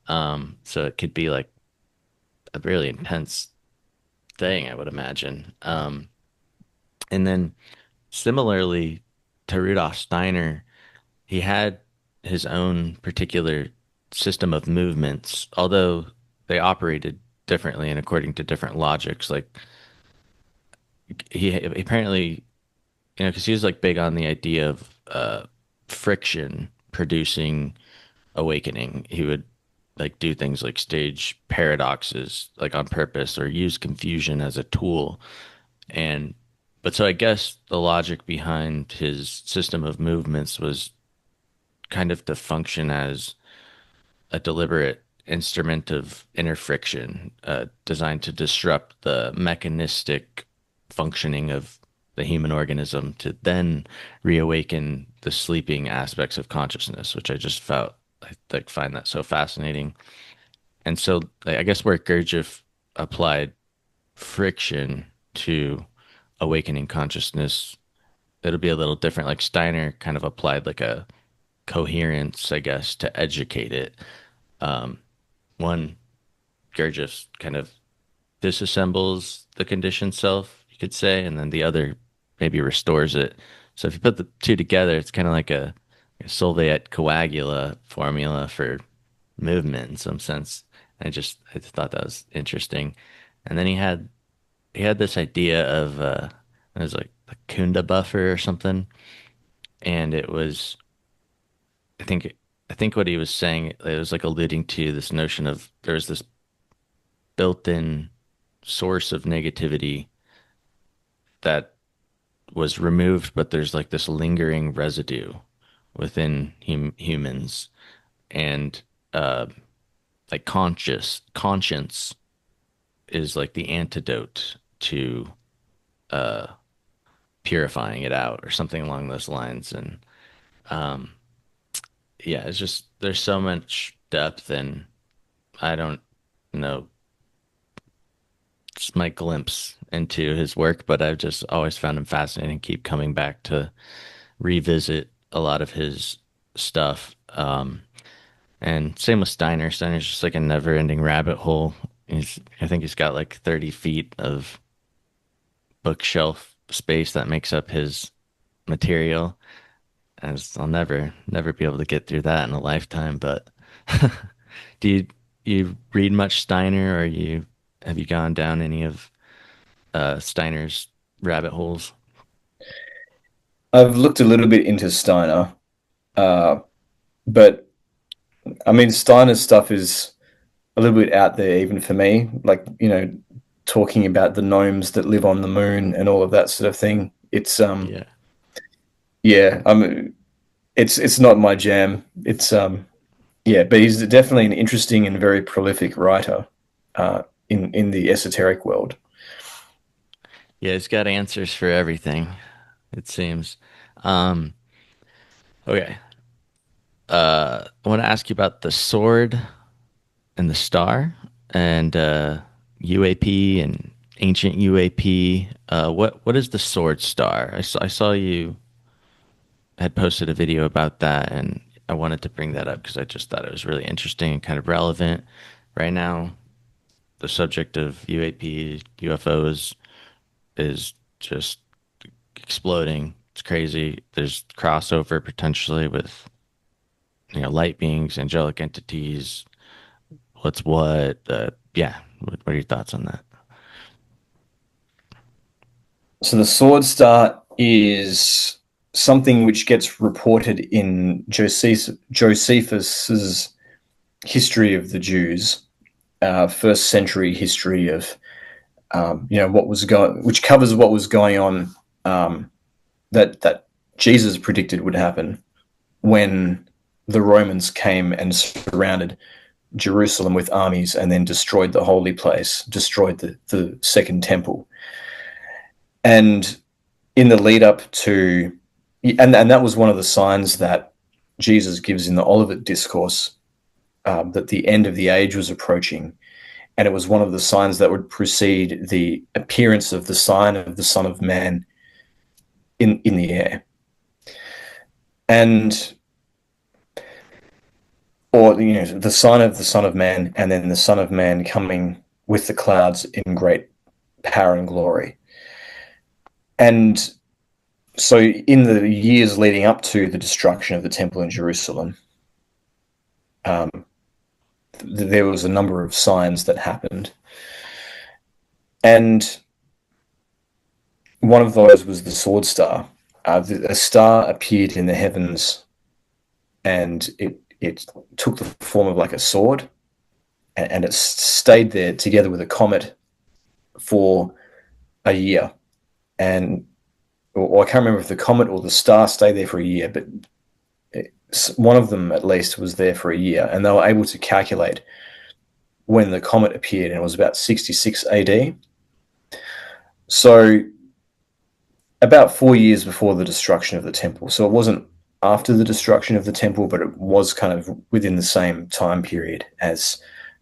So it could be like a really intense thing, I would imagine. And then similarly to Rudolf Steiner, he had his own particular system of movements, although they operated differently and according to different logics. Like he apparently, because he was like big on the idea of friction producing awakening. He would like do things like stage paradoxes like on purpose or use confusion as a tool. But so I guess the logic behind his system of movements was kind of to function as a deliberate instrument of inner friction, designed to disrupt the mechanistic functioning of the human organism to then reawaken the sleeping aspects of consciousness, which I just find that so fascinating. And so I guess where Gurdjieff applied friction to awakening consciousness, it'll be a little different. Like Steiner kind of applied like a coherence, I guess, to educate it. One, Gurdjieff kind of disassembles the conditioned self, you could say, and then the other maybe restores it. So if you put the two together, it's kind of like a Solvayet coagula formula for movement in some sense. I just thought that was interesting. And then he had this idea of it was like the Kunda buffer or something, and it was I think I think what he was saying, it was like alluding to this notion of there's this built-in source of negativity that was removed, but there's like this lingering residue within humans, and uh, like conscience is like the antidote to uh, purifying it out, or something along those lines. And um, yeah, it's just there's so much depth, and I don't know, just my glimpse into his work, but I've just always found him fascinating. Keep coming back to revisit a lot of his stuff. And same with Steiner. Steiner's just like a never-ending rabbit hole. I think he's got like 30 feet of bookshelf space that makes up his material. As I'll never be able to get through that in a lifetime. But do you read much Steiner, or have you gone down any of Steiner's rabbit holes? I've looked a little bit into Steiner, but I mean, Steiner's stuff is a little bit out there even for me. Like, talking about the gnomes that live on the moon and all of that sort of thing. It's Yeah. yeah, it's not my jam. It's yeah, but he's definitely an interesting and very prolific writer in the esoteric world. Yeah, he's got answers for everything, it seems. Um, okay. I want to ask you about the sword and the star, and UAP and ancient UAP. What is the sword star? I saw you had posted a video about that, and I wanted to bring that up because I just thought it was really interesting and kind of relevant right now. The subject of UAP, UFOs, is just exploding. It's crazy. There's crossover potentially with light beings, angelic entities. What's what? Yeah. What are your thoughts on that? So the sword star is something which gets reported in Josephus's history of the Jews, first century history of what was which covers what was going on, that Jesus predicted would happen when the Romans came and surrounded Jerusalem with armies and then destroyed the holy place, destroyed the second temple. And in the lead up to, and that was one of the signs that Jesus gives in the Olivet Discourse, that the end of the age was approaching. And it was one of the signs that would precede the appearance of the sign of the Son of Man in the air. And, or, the sign of the Son of Man, and then the Son of Man coming with the clouds in great power and glory. And so in the years leading up to the destruction of the temple in Jerusalem, there was a number of signs that happened. And one of those was the sword star. A star appeared in the heavens, and it took the form of like a sword, and it stayed there together with a comet for a year. And or I can't remember if the comet or the star stayed there for a year, but one of them at least was there for a year, and they were able to calculate when the comet appeared, and it was about 66 AD. So about 4 years before the destruction of the temple. So it wasn't after the destruction of the temple, but it was kind of within the same time period as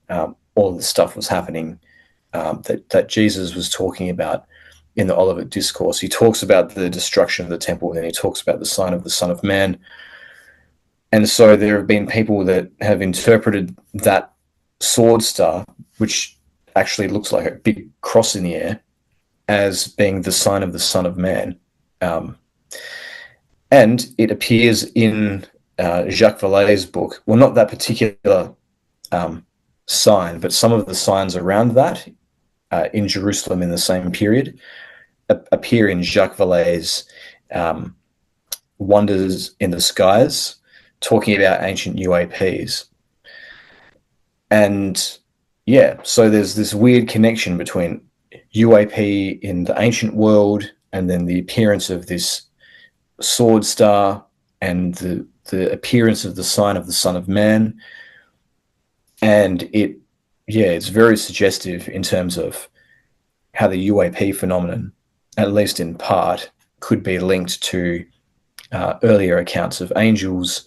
all of the stuff was happening that Jesus was talking about in the Olivet Discourse. He talks about the destruction of the temple, and then he talks about the sign of the Son of Man. And so there have been people that have interpreted that sword star, which actually looks like a big cross in the air, as being the sign of the Son of Man. And it appears in Jacques Vallée's book. Well, not that particular sign, but some of the signs around that in Jerusalem in the same period appear in Jacques Vallée's Wonders in the Skies, talking about ancient UAPs. And yeah, so there's this weird connection between UAP in the ancient world and then the appearance of this sword star and the appearance of the sign of the Son of Man. And it's very suggestive in terms of how the UAP phenomenon, at least in part, could be linked to earlier accounts of angels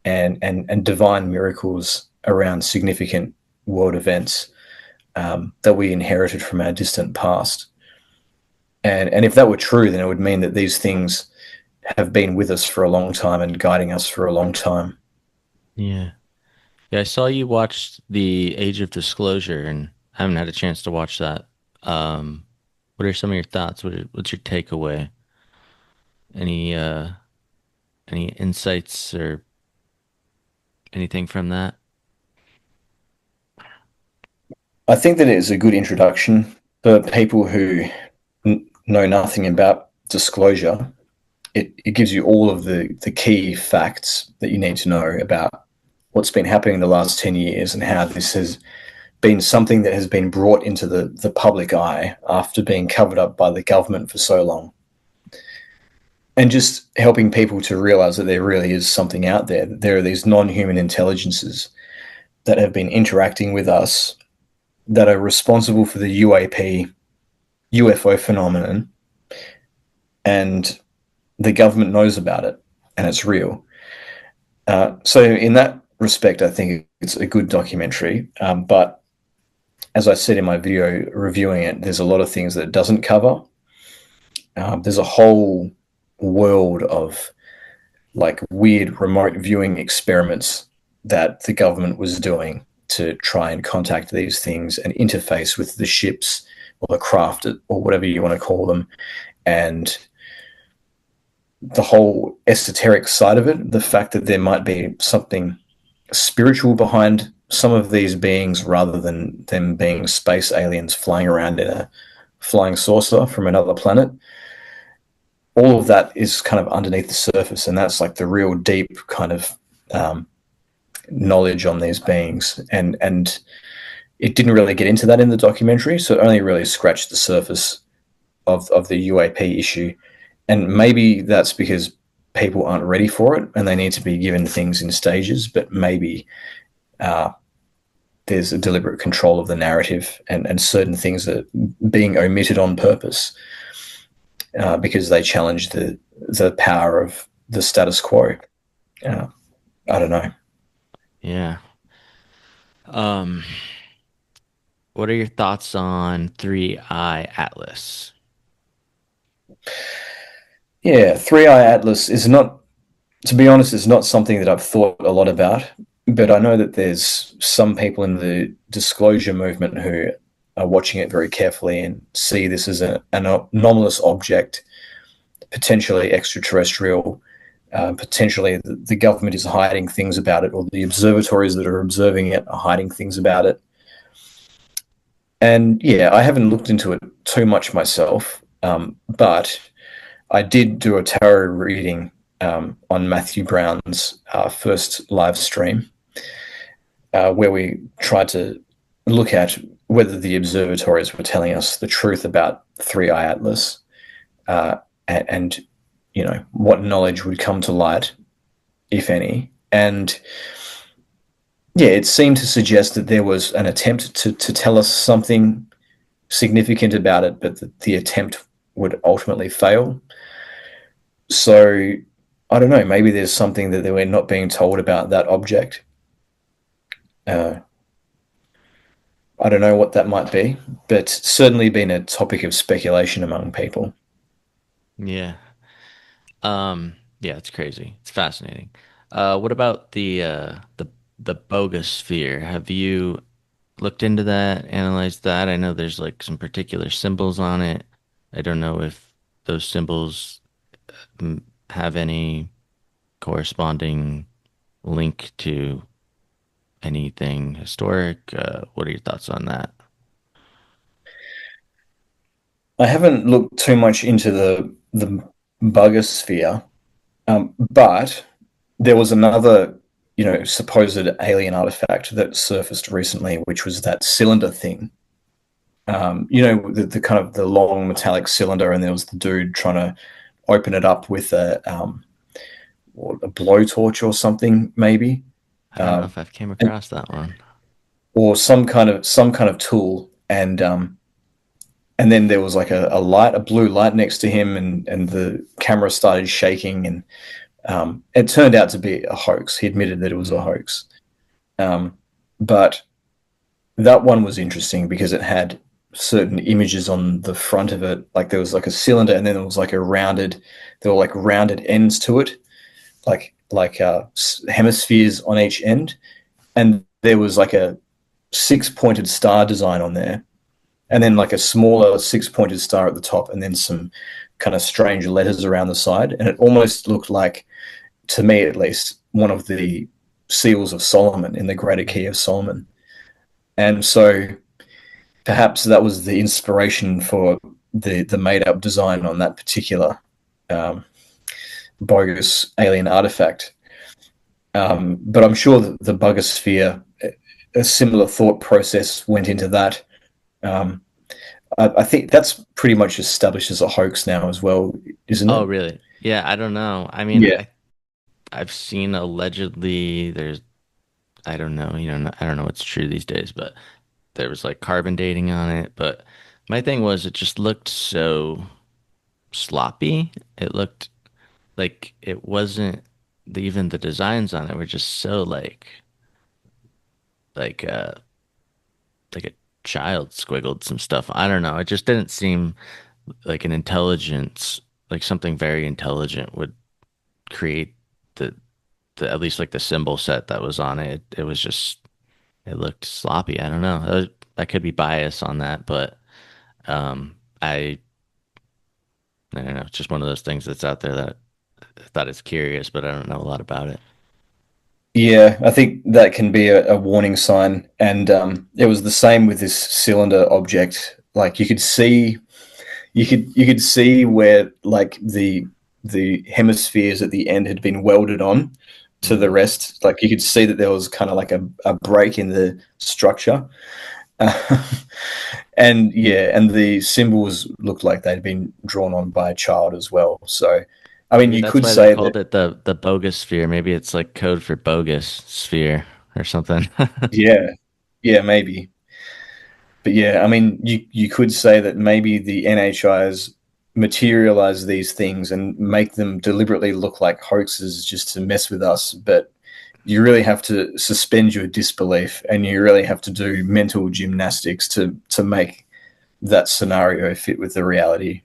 and divine miracles around significant world events that we inherited from our distant past. And if that were true, then it would mean that these things have been with us for a long time and guiding us for a long time. Yeah. Yeah, I saw you watch The Age of Disclosure, and I haven't had a chance to watch that. What are some of your thoughts? What's your takeaway? Any insights or anything from that? I think that it is a good introduction for people who know nothing about disclosure. It gives you all of the key facts that you need to know about what's been happening in the last 10 years and how this has been something that has been brought into the public eye after being covered up by the government for so long. And just helping people to realize that there really is something out there. There are these non-human intelligences that have been interacting with us that are responsible for the UFO phenomenon, and the government knows about it, and it's real. So in that respect, I think it's a good documentary. But as I said in my video reviewing it, there's a lot of things that it doesn't cover. There's a whole world of like weird remote viewing experiments that the government was doing to try and contact these things and interface with the ships or the craft or whatever you want to call them. And the whole esoteric side of it, the fact that there might be something spiritual behind some of these beings rather than them being space aliens flying around in a flying saucer from another planet. All of that is kind of underneath the surface, and that's like the real deep kind of knowledge on these beings. And it didn't really get into that in the documentary, so it only really scratched the surface of the UAP issue. And maybe that's because people aren't ready for it and they need to be given things in stages, but maybe there's a deliberate control of the narrative and certain things that are being omitted on purpose because they challenge the power of the status quo. I don't know. Yeah. What are your thoughts on 3i Atlas? Yeah, 3i Atlas is not, to be honest, is not something that I've thought a lot about, but I know that there's some people in the disclosure movement who are watching it very carefully and see this as an anomalous object, potentially extraterrestrial, potentially the government is hiding things about it, or the observatories that are observing it are hiding things about it. And yeah, I haven't looked into it too much myself, but I did do a tarot reading on Matthew Brown's first live stream, where we tried to look at whether the observatories were telling us the truth about 3i Atlas, and you know what knowledge would come to light, if any. And yeah, it seemed to suggest that there was an attempt to tell us something significant about it, but that the attempt would ultimately fail. So I don't know, maybe there's something that we're not being told about that object. I don't know what that might be, but certainly been a topic of speculation among people. Yeah. Yeah, it's crazy. It's fascinating. What about the bogosphere? Have you looked into that, analyzed that? I know there's like some particular symbols on it. I don't know if those symbols have any corresponding link to anything historic? What are your thoughts on that? I haven't looked too much into the bugger but there was another, supposed alien artifact that surfaced recently, which was that cylinder thing. The kind of the long metallic cylinder, and there was the dude trying to open it up with a blowtorch or something, maybe. I don't know if I've came across that one. Or some kind of tool, and then there was like a blue light next to him, and the camera started shaking, and it turned out to be a hoax. He admitted that it was a hoax, but that one was interesting because it had certain images on the front of it. Like there was like a cylinder, and then there was like there were like rounded ends to it, like hemispheres on each end, and there was like a 6-pointed star design on there, and then like a smaller 6-pointed star at the top, and then some kind of strange letters around the side. And it almost looked like, to me at least, one of the seals of Solomon in the Greater Key of Solomon. And so perhaps that was the inspiration for the made-up design on that particular bogus alien artifact. But I'm sure that the bugger a similar thought process went into that. I think that's pretty much established as a hoax now as well, isn't it? Oh, really? Yeah, I don't know. I mean, Yeah. I've seen allegedly I don't know, I don't know what's true these days, but there was like carbon dating on it. But my thing was it just looked so sloppy. It looked like it wasn't even the designs on it were just so like uh like a child squiggled some stuff. I don't know. It just didn't seem like an intelligence, like something very intelligent would create the at least like the symbol set that was on it. It was just it looked sloppy. I don't know. I could be biased on that, but um, I I don't know. It's just one of those things that's out there that I thought it's curious, but I don't know a lot about it. Yeah, I think that can be a warning sign. And it was the same with this cylinder object. Like you could see where like the hemispheres at the end had been welded on to the rest. Like you could see that there was kind of like a break in the structure. And the symbols looked like they'd been drawn on by a child as well. So, I mean, Maybe you that's could why they say called that, it the bogus sphere. Maybe it's like code for bogus sphere or something. yeah, yeah, maybe. But yeah, I mean, you could say that maybe the NHIs materialize these things and make them deliberately look like hoaxes just to mess with us. But you really have to suspend your disbelief, and you really have to do mental gymnastics to make that scenario fit with the reality.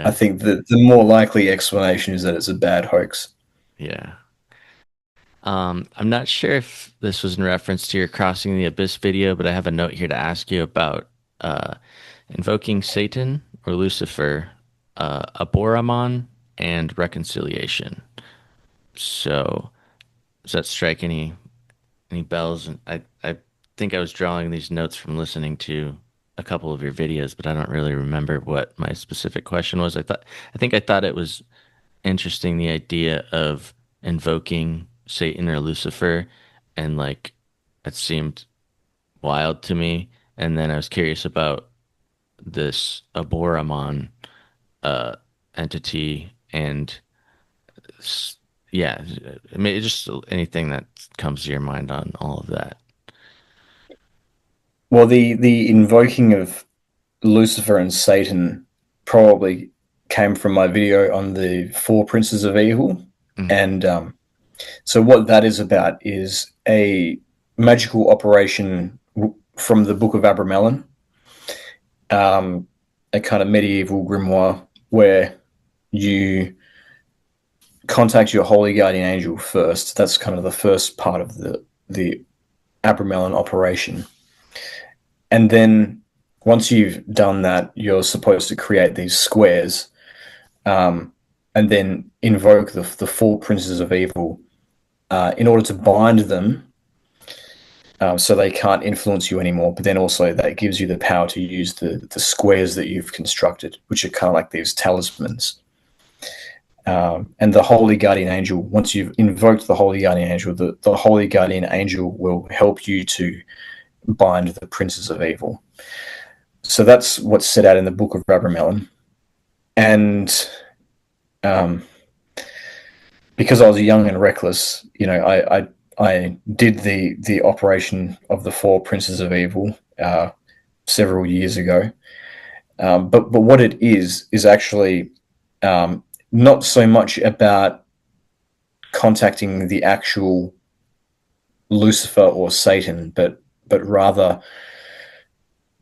I Yeah, think that the more likely explanation is that it's a bad hoax. yeah. I'm not sure if this was in reference to your Crossing the Abyss video, but I have a note here to ask you about uh, invoking Satan or Lucifer, Aboramon, and reconciliation. So, does that strike any bells? And I think I was drawing these notes from listening to a couple of your videos, but I don't really remember what my specific question was. I thought it was interesting the idea of invoking Satan or Lucifer, and like it seemed wild to me. And then I was curious about this Aboramon uh, entity, and s- yeah, I mean, just anything that comes to your mind on all of that. Well, the invoking of Lucifer and Satan probably came from my video on the four princes of evil. Mhm. And so what that is about is a magical operation from the Book of Abramelin, a kind of medieval grimoire where you contact your holy guardian angel first. That's kind of the first part of the Abramelin operation. And then once you've done that, you're supposed to create these squares, and then invoke the four princes of evil in order to bind them so they can't influence you anymore. But then also that gives you the power to use the squares that you've constructed, which are kind of like these talismans. And the Holy Guardian Angel, once you've invoked the Holy Guardian Angel, the Holy Guardian Angel will help you to bind the princes of evil. So that's what's set out in the Book of Abramelin. And because I was young and reckless, I did the operation of the 4 princes of evil several years ago. But what it is actually not so much about contacting the actual Lucifer or Satan, but rather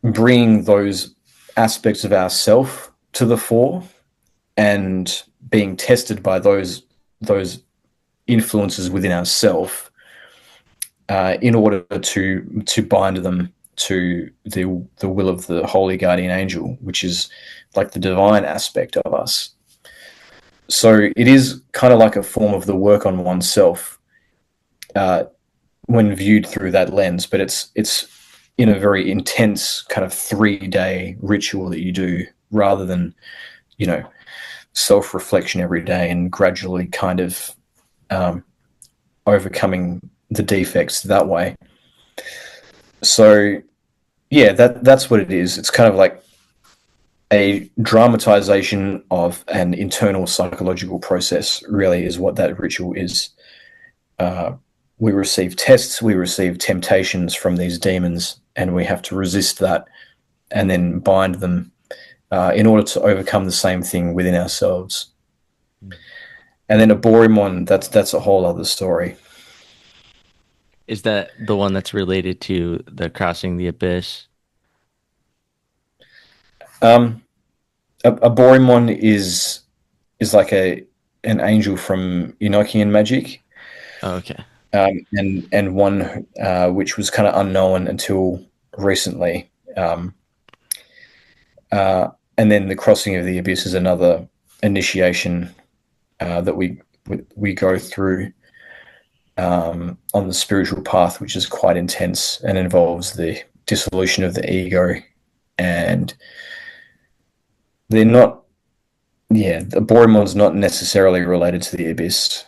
bringing those aspects of ourself to the fore and being tested by those influences within ourself in order to bind them to the will of the Holy Guardian Angel, which is like the divine aspect of us. So it is kind of like a form of the work on oneself when viewed through that lens, but it's in a very intense kind of 3-day ritual that you do, rather than self-reflection every day and gradually kind of overcoming the defects that way. So yeah, that's what it is. It's kind of like a dramatization of an internal psychological process, really, is what that ritual is. We receive tests, we receive temptations from these demons, and we have to resist that and then bind them in order to overcome the same thing within ourselves. And then Aborimon, that's a whole other story. Is that the one that's related to the crossing the abyss? Aborimon is like an angel from Enochian magic. Oh, okay. And one which was kind of unknown until recently. And then the crossing of the abyss is another initiation that we go through on the spiritual path, which is quite intense and involves the dissolution of the ego. And they're not, the Aborimon's not necessarily related to the abyss.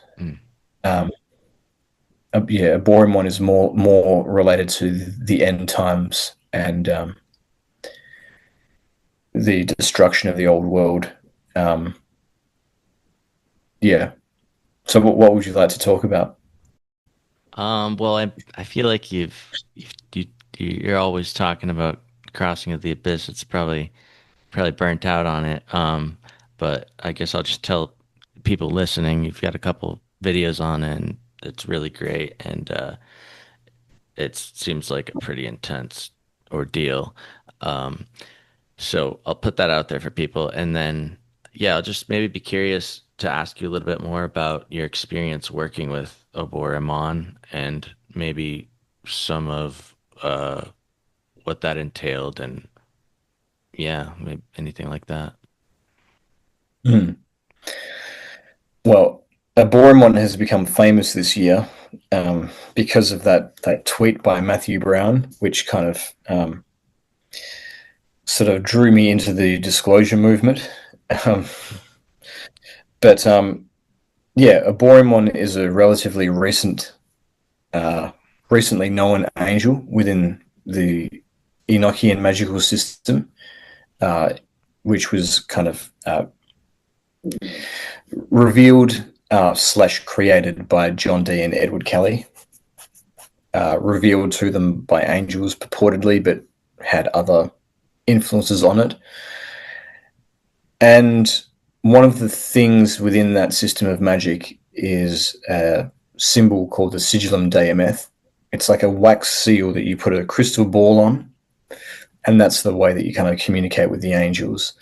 Aborimon is more related to the end times and the destruction of the old world. So what would you like to talk about? Well, I feel like you're always talking about crossing of the abyss. It's probably burnt out on it. But I guess I'll just tell people listening, you've got a couple videos on it, and it's really great, and it seems like a pretty intense ordeal. So I'll put that out there for people, and then I'll just maybe be curious to ask you a little bit more about your experience working with Aborimon, and maybe some of what that entailed, and maybe anything like that. Well, Aborimon has become famous this year because of that tweet by Matthew Brown, which kind of sort of drew me into the disclosure movement. Aborimon is a relatively recently known angel within the Enochian magical system, which was kind of revealed / created by John Dee and Edward Kelly, revealed to them by angels purportedly, but had other influences on it. And one of the things within that system of magic is a symbol called the Sigillum Deimeth. It's like a wax seal that you put a crystal ball on, and that's the way that you kind of communicate with the angels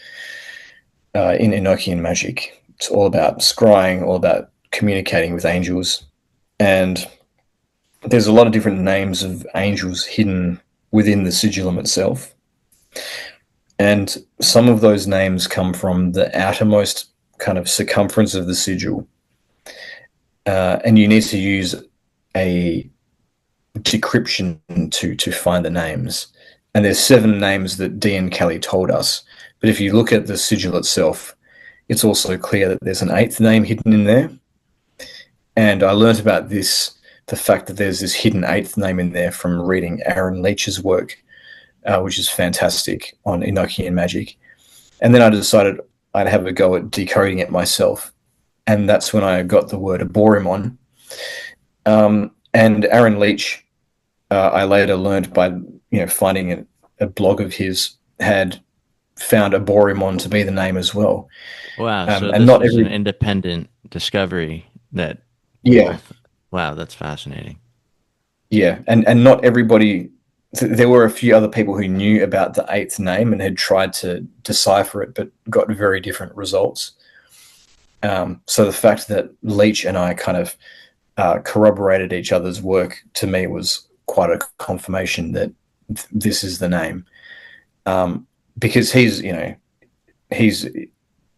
in Enochian magic. It's all about scrying, all about communicating with angels. And there's a lot of different names of angels hidden within the sigillum itself. And some of those names come from the outermost kind of circumference of the sigil. And you need to use a decryption to find the names. And there's 7 names that Dean Kelly told us. But if you look at the sigil itself, it's also clear that there's an 8th name hidden in there. And I learnt about this, the fact that there's this hidden 8th name in there, from reading Aaron Leach's work, which is fantastic, on Enochian magic. And then I decided I'd have a go at decoding it myself. And that's when I got the word Aborimon. And Aaron Leach, I later learned by finding a blog of his, had found Aborimon to be the name as well. Wow, so and this not was every an independent discovery that... Yeah. Wow, that's fascinating. Yeah, and not everybody... There were a few other people who knew about the 8th name and had tried to decipher it, but got very different results. So the fact that Leach and I kind of corroborated each other's work, to me, was quite a confirmation that this is the name. Because he's, in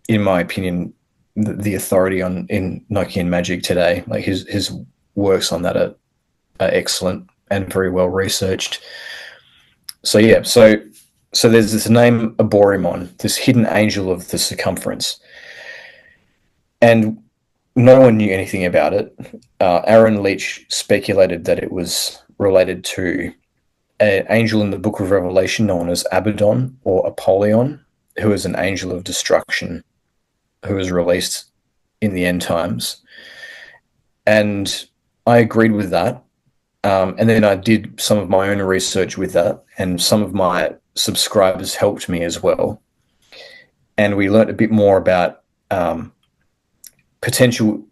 my opinion, the authority in Enochian magic today. Like his works on that are excellent and very well researched. So yeah, so there's this name Aborimon, this hidden angel of the circumference, and no one knew anything about it. Aaron Leach speculated that it was related to an angel in the Book of Revelation known as Abaddon or Apollyon, who is an angel of destruction, who was released in the end times. And I agreed with that. And then I did some of my own research with that, and some of my subscribers helped me as well. And we learned a bit more about potential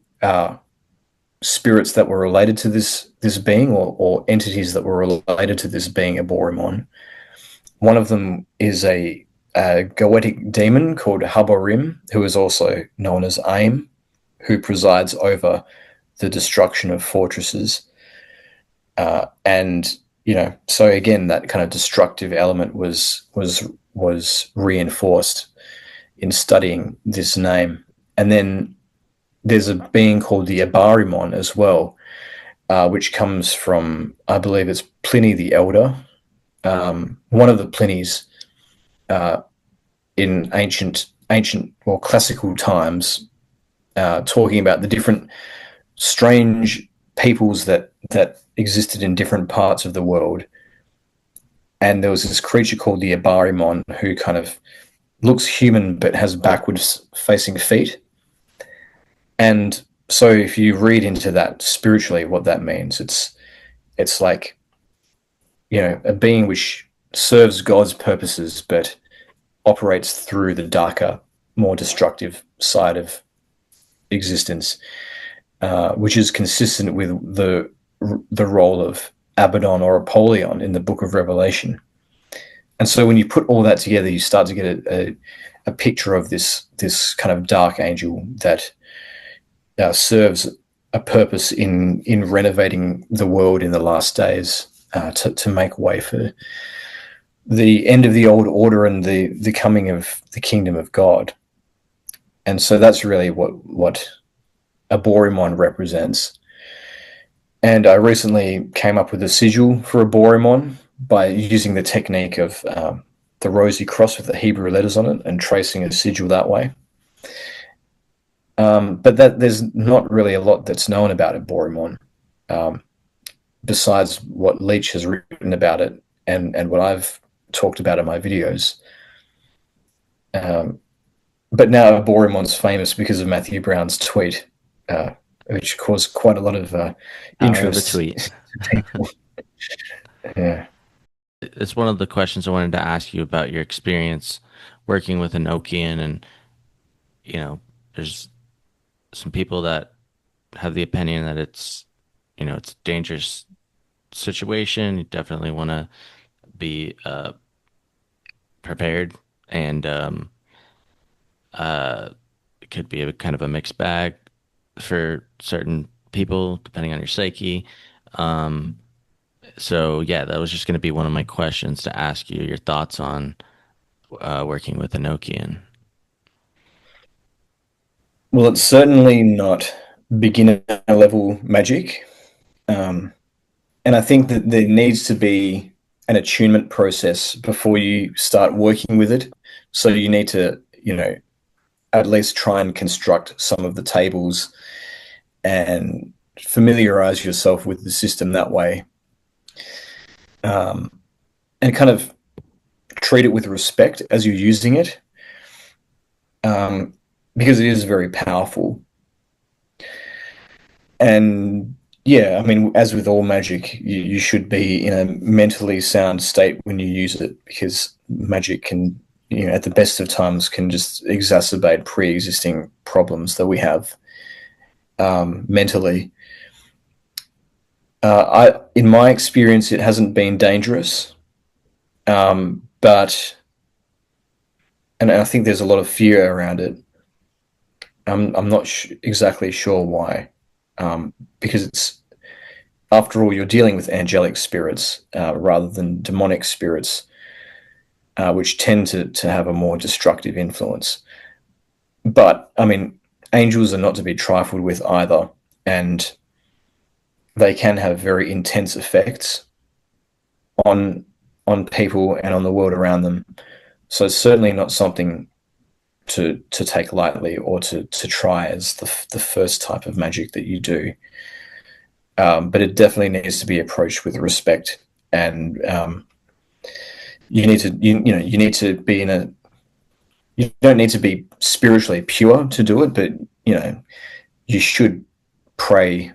spirits that were related to this being, or entities that were related to this being Aborimon. One of them is a goetic demon called Haborim, who is also known as Aim, who presides over the destruction of fortresses. And so again, that kind of destructive element was reinforced in studying this name. And then there's a being called the Abarimon as well, which comes from, I believe it's Pliny the Elder, one of the Plinys in ancient or classical times, talking about the different strange peoples that existed in different parts of the world. And there was this creature called the Abarimon, who kind of looks human but has backwards facing feet. And so if you read into that spiritually, what that means, it's like, a being which serves God's purposes but operates through the darker, more destructive side of existence, which is consistent with the role of Abaddon or Apollyon in the Book of Revelation. And so when you put all that together, you start to get a picture of this kind of dark angel that serves a purpose in renovating the world in the last days, to make way for the end of the old order and the coming of the kingdom of God. And so that's really what Aborimon represents. And I recently came up with a sigil for Aborimon by using the technique of the rosy cross with the Hebrew letters on it and tracing a sigil that way. But there's not really a lot that's known about Aborimon, besides what Leach has written about it and what I've talked about in my videos. But now Aborimon's famous because of Matthew Brown's tweet, which caused quite a lot of interest. The tweet. Yeah. It's one of the questions I wanted to ask you about your experience working with Enochian, and there's some people that have the opinion that it's a dangerous situation. You definitely want to be prepared, and it could be a kind of a mixed bag for certain people depending on your psyche. So yeah, that was just going to be one of my questions to ask you, your thoughts on working with Enochian. Well, it's certainly not beginner level magic. And I think that there needs to be an attunement process before you start working with it. So you need to, at least try and construct some of the tables and familiarize yourself with the system that way. And kind of treat it with respect as you're using it, because it is very powerful. And yeah, I mean, as with all magic, you should be in a mentally sound state when you use it, because magic can, at the best of times, can just exacerbate pre-existing problems that we have mentally. In my experience, it hasn't been dangerous, but, and I think there's a lot of fear around it. I'm not exactly sure why, because it's, after all, you're dealing with angelic spirits rather than demonic spirits, which tend to have a more destructive influence. But I mean, angels are not to be trifled with either, and they can have very intense effects on people and on the world around them. So it's certainly not something to take lightly, or to try as the first type of magic that you do. But it definitely needs to be approached with respect, and you need to be you don't need to be spiritually pure to do it, but you should pray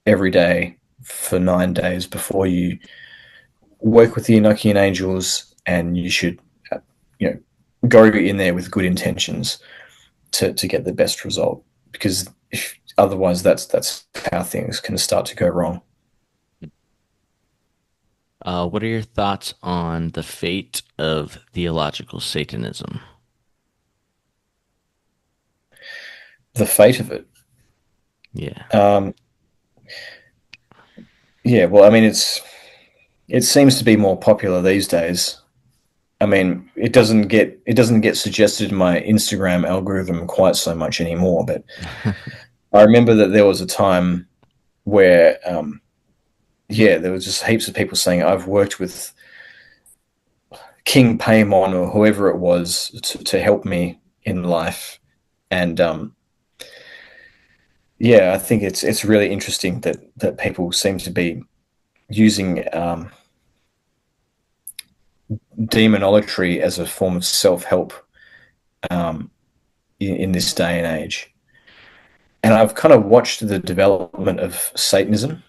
every day for 9 days before you work with the Enochian angels, and you should go in there with good intentions to get the best result, because otherwise that's how things can start to go wrong. What are your thoughts on the fate of theological Satanism? The fate of it? Yeah. Yeah, well, I mean, it seems to be more popular these days. I mean, it doesn't get suggested in my Instagram algorithm quite so much anymore, but I remember that there was a time where, there was just heaps of people saying, I've worked with King Paimon or whoever it was to help me in life. And I think it's really interesting that people seem to be using demonolatry as a form of self-help in this day and age. And I've kind of watched the development of Satanism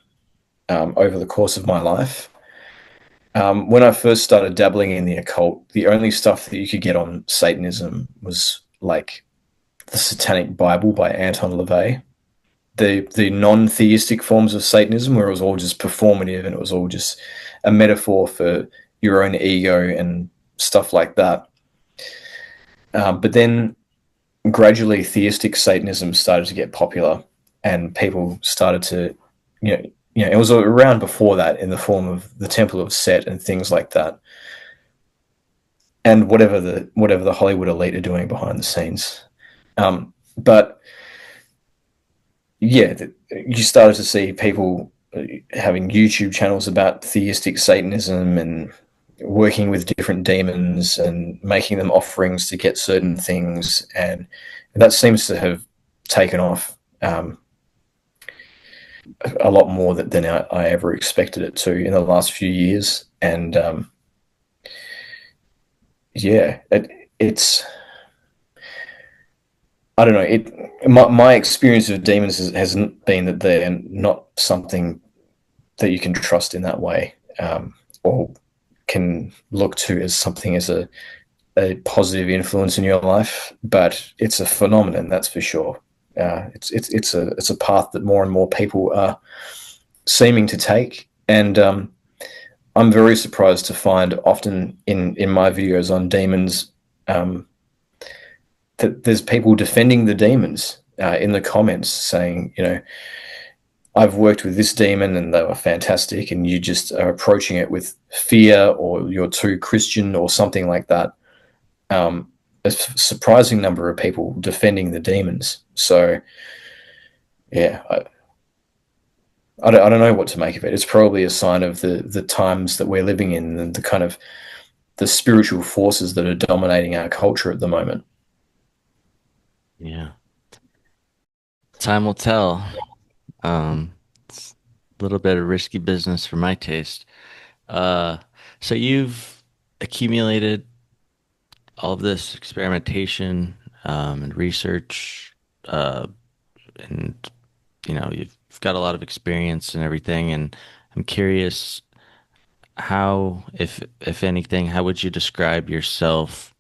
over the course of my life. When I first started dabbling in the occult, the only stuff that you could get on Satanism was like the Satanic Bible by Anton LaVey, the non-theistic forms of Satanism, where it was all just performative and it was all just a metaphor for your own ego and stuff like that. But then gradually theistic Satanism started to get popular, and people started to, it was around before that in the form of the Temple of Set and things like that, and whatever the Hollywood elite are doing behind the scenes. But yeah, you started to see people having YouTube channels about theistic Satanism and working with different demons and making them offerings to get certain things, and that seems to have taken off a lot more than I ever expected it to in the last few years. And it's I don't know. My experience of demons hasn't been that they're not something that you can trust in that way, or can look to as something as a positive influence in your life. But it's a phenomenon, that's for sure. It's a path that more and more people are seeming to take, and I'm very surprised to find often in my videos on demons that there's people defending the demons in the comments, saying, I've worked with this demon and they were fantastic, and you just are approaching it with fear, or you're too Christian or something like that. A surprising number of people defending the demons. So, yeah. I don't know what to make of it. It's probably a sign of the times that we're living in and the kind of the spiritual forces that are dominating our culture at the moment. Yeah. Time will tell. It's a little bit of risky business for my taste. So you've accumulated all of this experimentation and research, and you've got a lot of experience and everything. And I'm curious, how, if anything, how would you describe yourself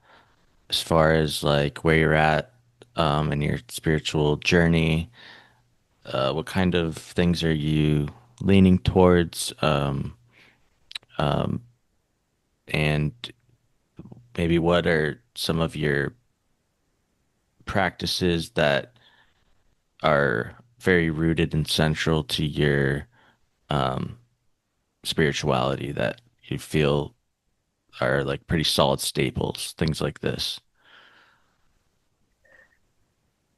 as far as like where you're at in your spiritual journey? What kind of things are you leaning towards? Um, and maybe what are some of your practices that are very rooted and central to your um, spirituality that you feel are like pretty solid staples, things like this?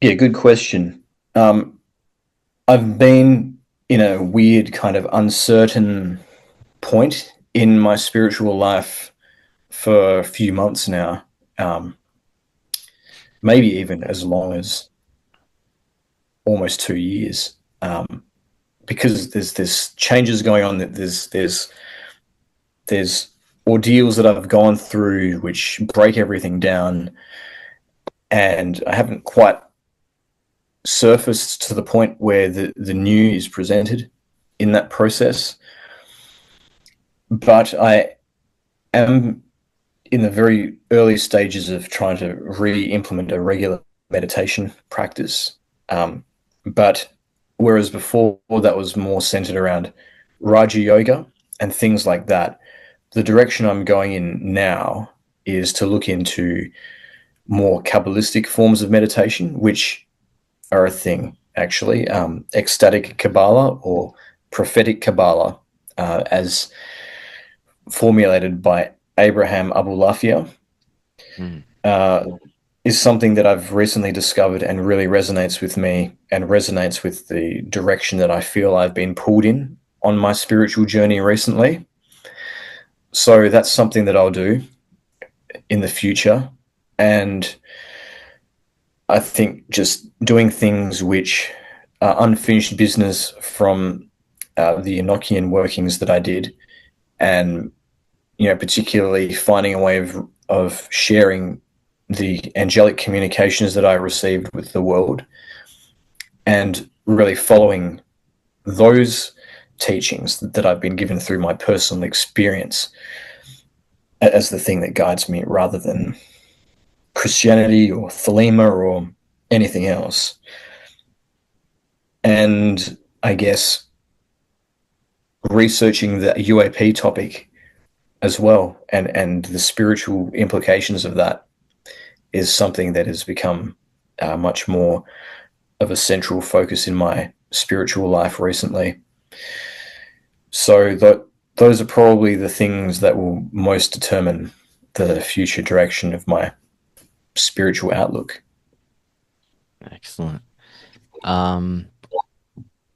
Yeah, good question. I've been in a weird kind of uncertain point in my spiritual life for a few months now, maybe even as long as almost 2 years, because there's changes going on. That there's ordeals that I've gone through which break everything down, and I haven't quite surfaced to the point where the new is presented in that process. But I am in the very early stages of trying to re-implement a regular meditation practice. But whereas before that was more centered around Raja Yoga and things like that, the direction I'm going in now is to look into more Kabbalistic forms of meditation, which are a thing, actually. Ecstatic Kabbalah or prophetic Kabbalah, as formulated by Abraham Abulafia, is something that I've recently discovered and really resonates with me and resonates with the direction that I feel I've been pulled in on my spiritual journey recently. So that's something that I'll do in the future. And I think just doing things which are unfinished business from the Enochian workings that I did, and particularly finding a way of sharing the angelic communications that I received with the world, and really following those teachings that I've been given through my personal experience as the thing that guides me, rather than Christianity or Thelema or anything else. And I guess researching the UAP topic as well, and the spiritual implications of that, is something that has become much more of a central focus in my spiritual life recently. So those are probably the things that will most determine the future direction of my spiritual outlook. Excellent.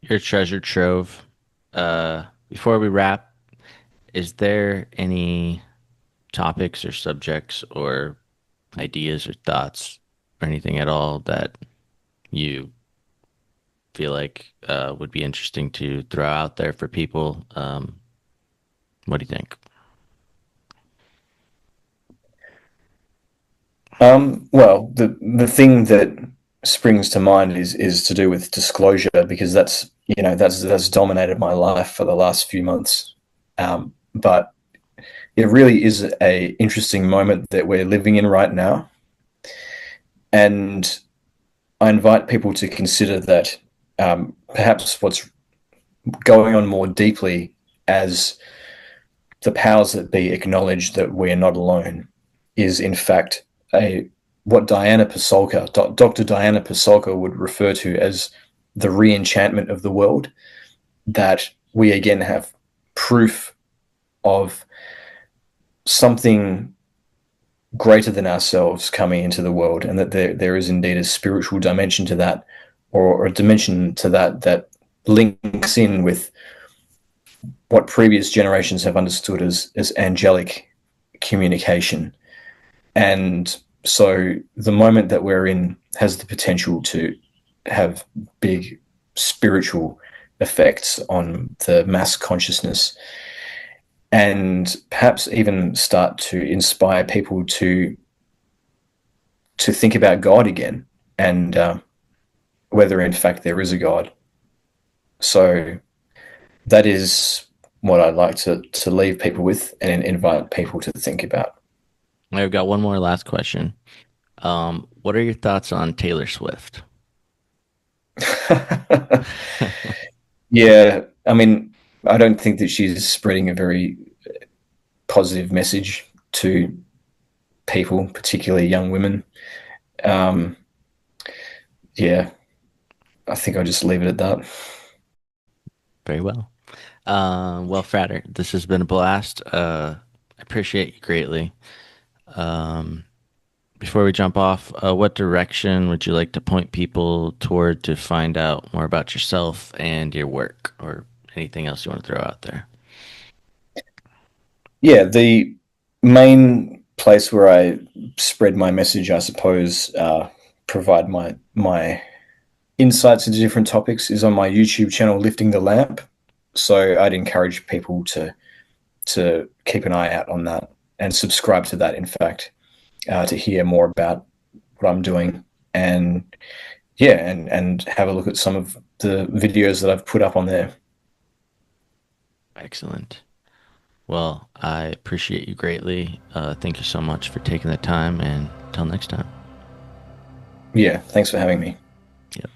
Your treasure trove. Before we wrap, is there any topics or subjects or ideas or thoughts or anything at all that you feel like would be interesting to throw out there for people? What do you think? Well, the thing that springs to mind is to do with disclosure, because that's dominated my life for the last few months. But it really is a interesting moment that we're living in right now, and I invite people to consider that perhaps what's going on more deeply, as the powers that be acknowledge that we're not alone, is in fact what Dr. Diana Pasolka would refer to as the re-enchantment of the world, that we again have proof of something greater than ourselves coming into the world, and that there is indeed a spiritual dimension to that, or a dimension to that links in with what previous generations have understood as angelic communication. And so the moment that we're in has the potential to have big spiritual effects on the mass consciousness, and perhaps even start to inspire people to think about God again, and whether in fact there is a God. So that is what I'd like to leave people with and invite people to think about. I've got one more last question. What are your thoughts on Taylor Swift? Yeah, I mean, I don't think that she's spreading a very positive message to people, particularly young women. Yeah, I think I'll just leave it at that. Very well. Well, Frater, this has been a blast. I appreciate you greatly. Before we jump off, what direction would you like to point people toward to find out more about yourself and your work, or anything else you want to throw out there? Yeah, the main place where I spread my message, I suppose, provide my insights into different topics, is on my YouTube channel, Lifting the Lamp. So I'd encourage people to keep an eye out on that and subscribe to that, in fact, to hear more about what I'm doing. And yeah, and have a look at some of the videos that I've put up on there. Excellent. Well, I appreciate you greatly. Thank you so much for taking the time, and until next time. Yeah, thanks for having me. Yep.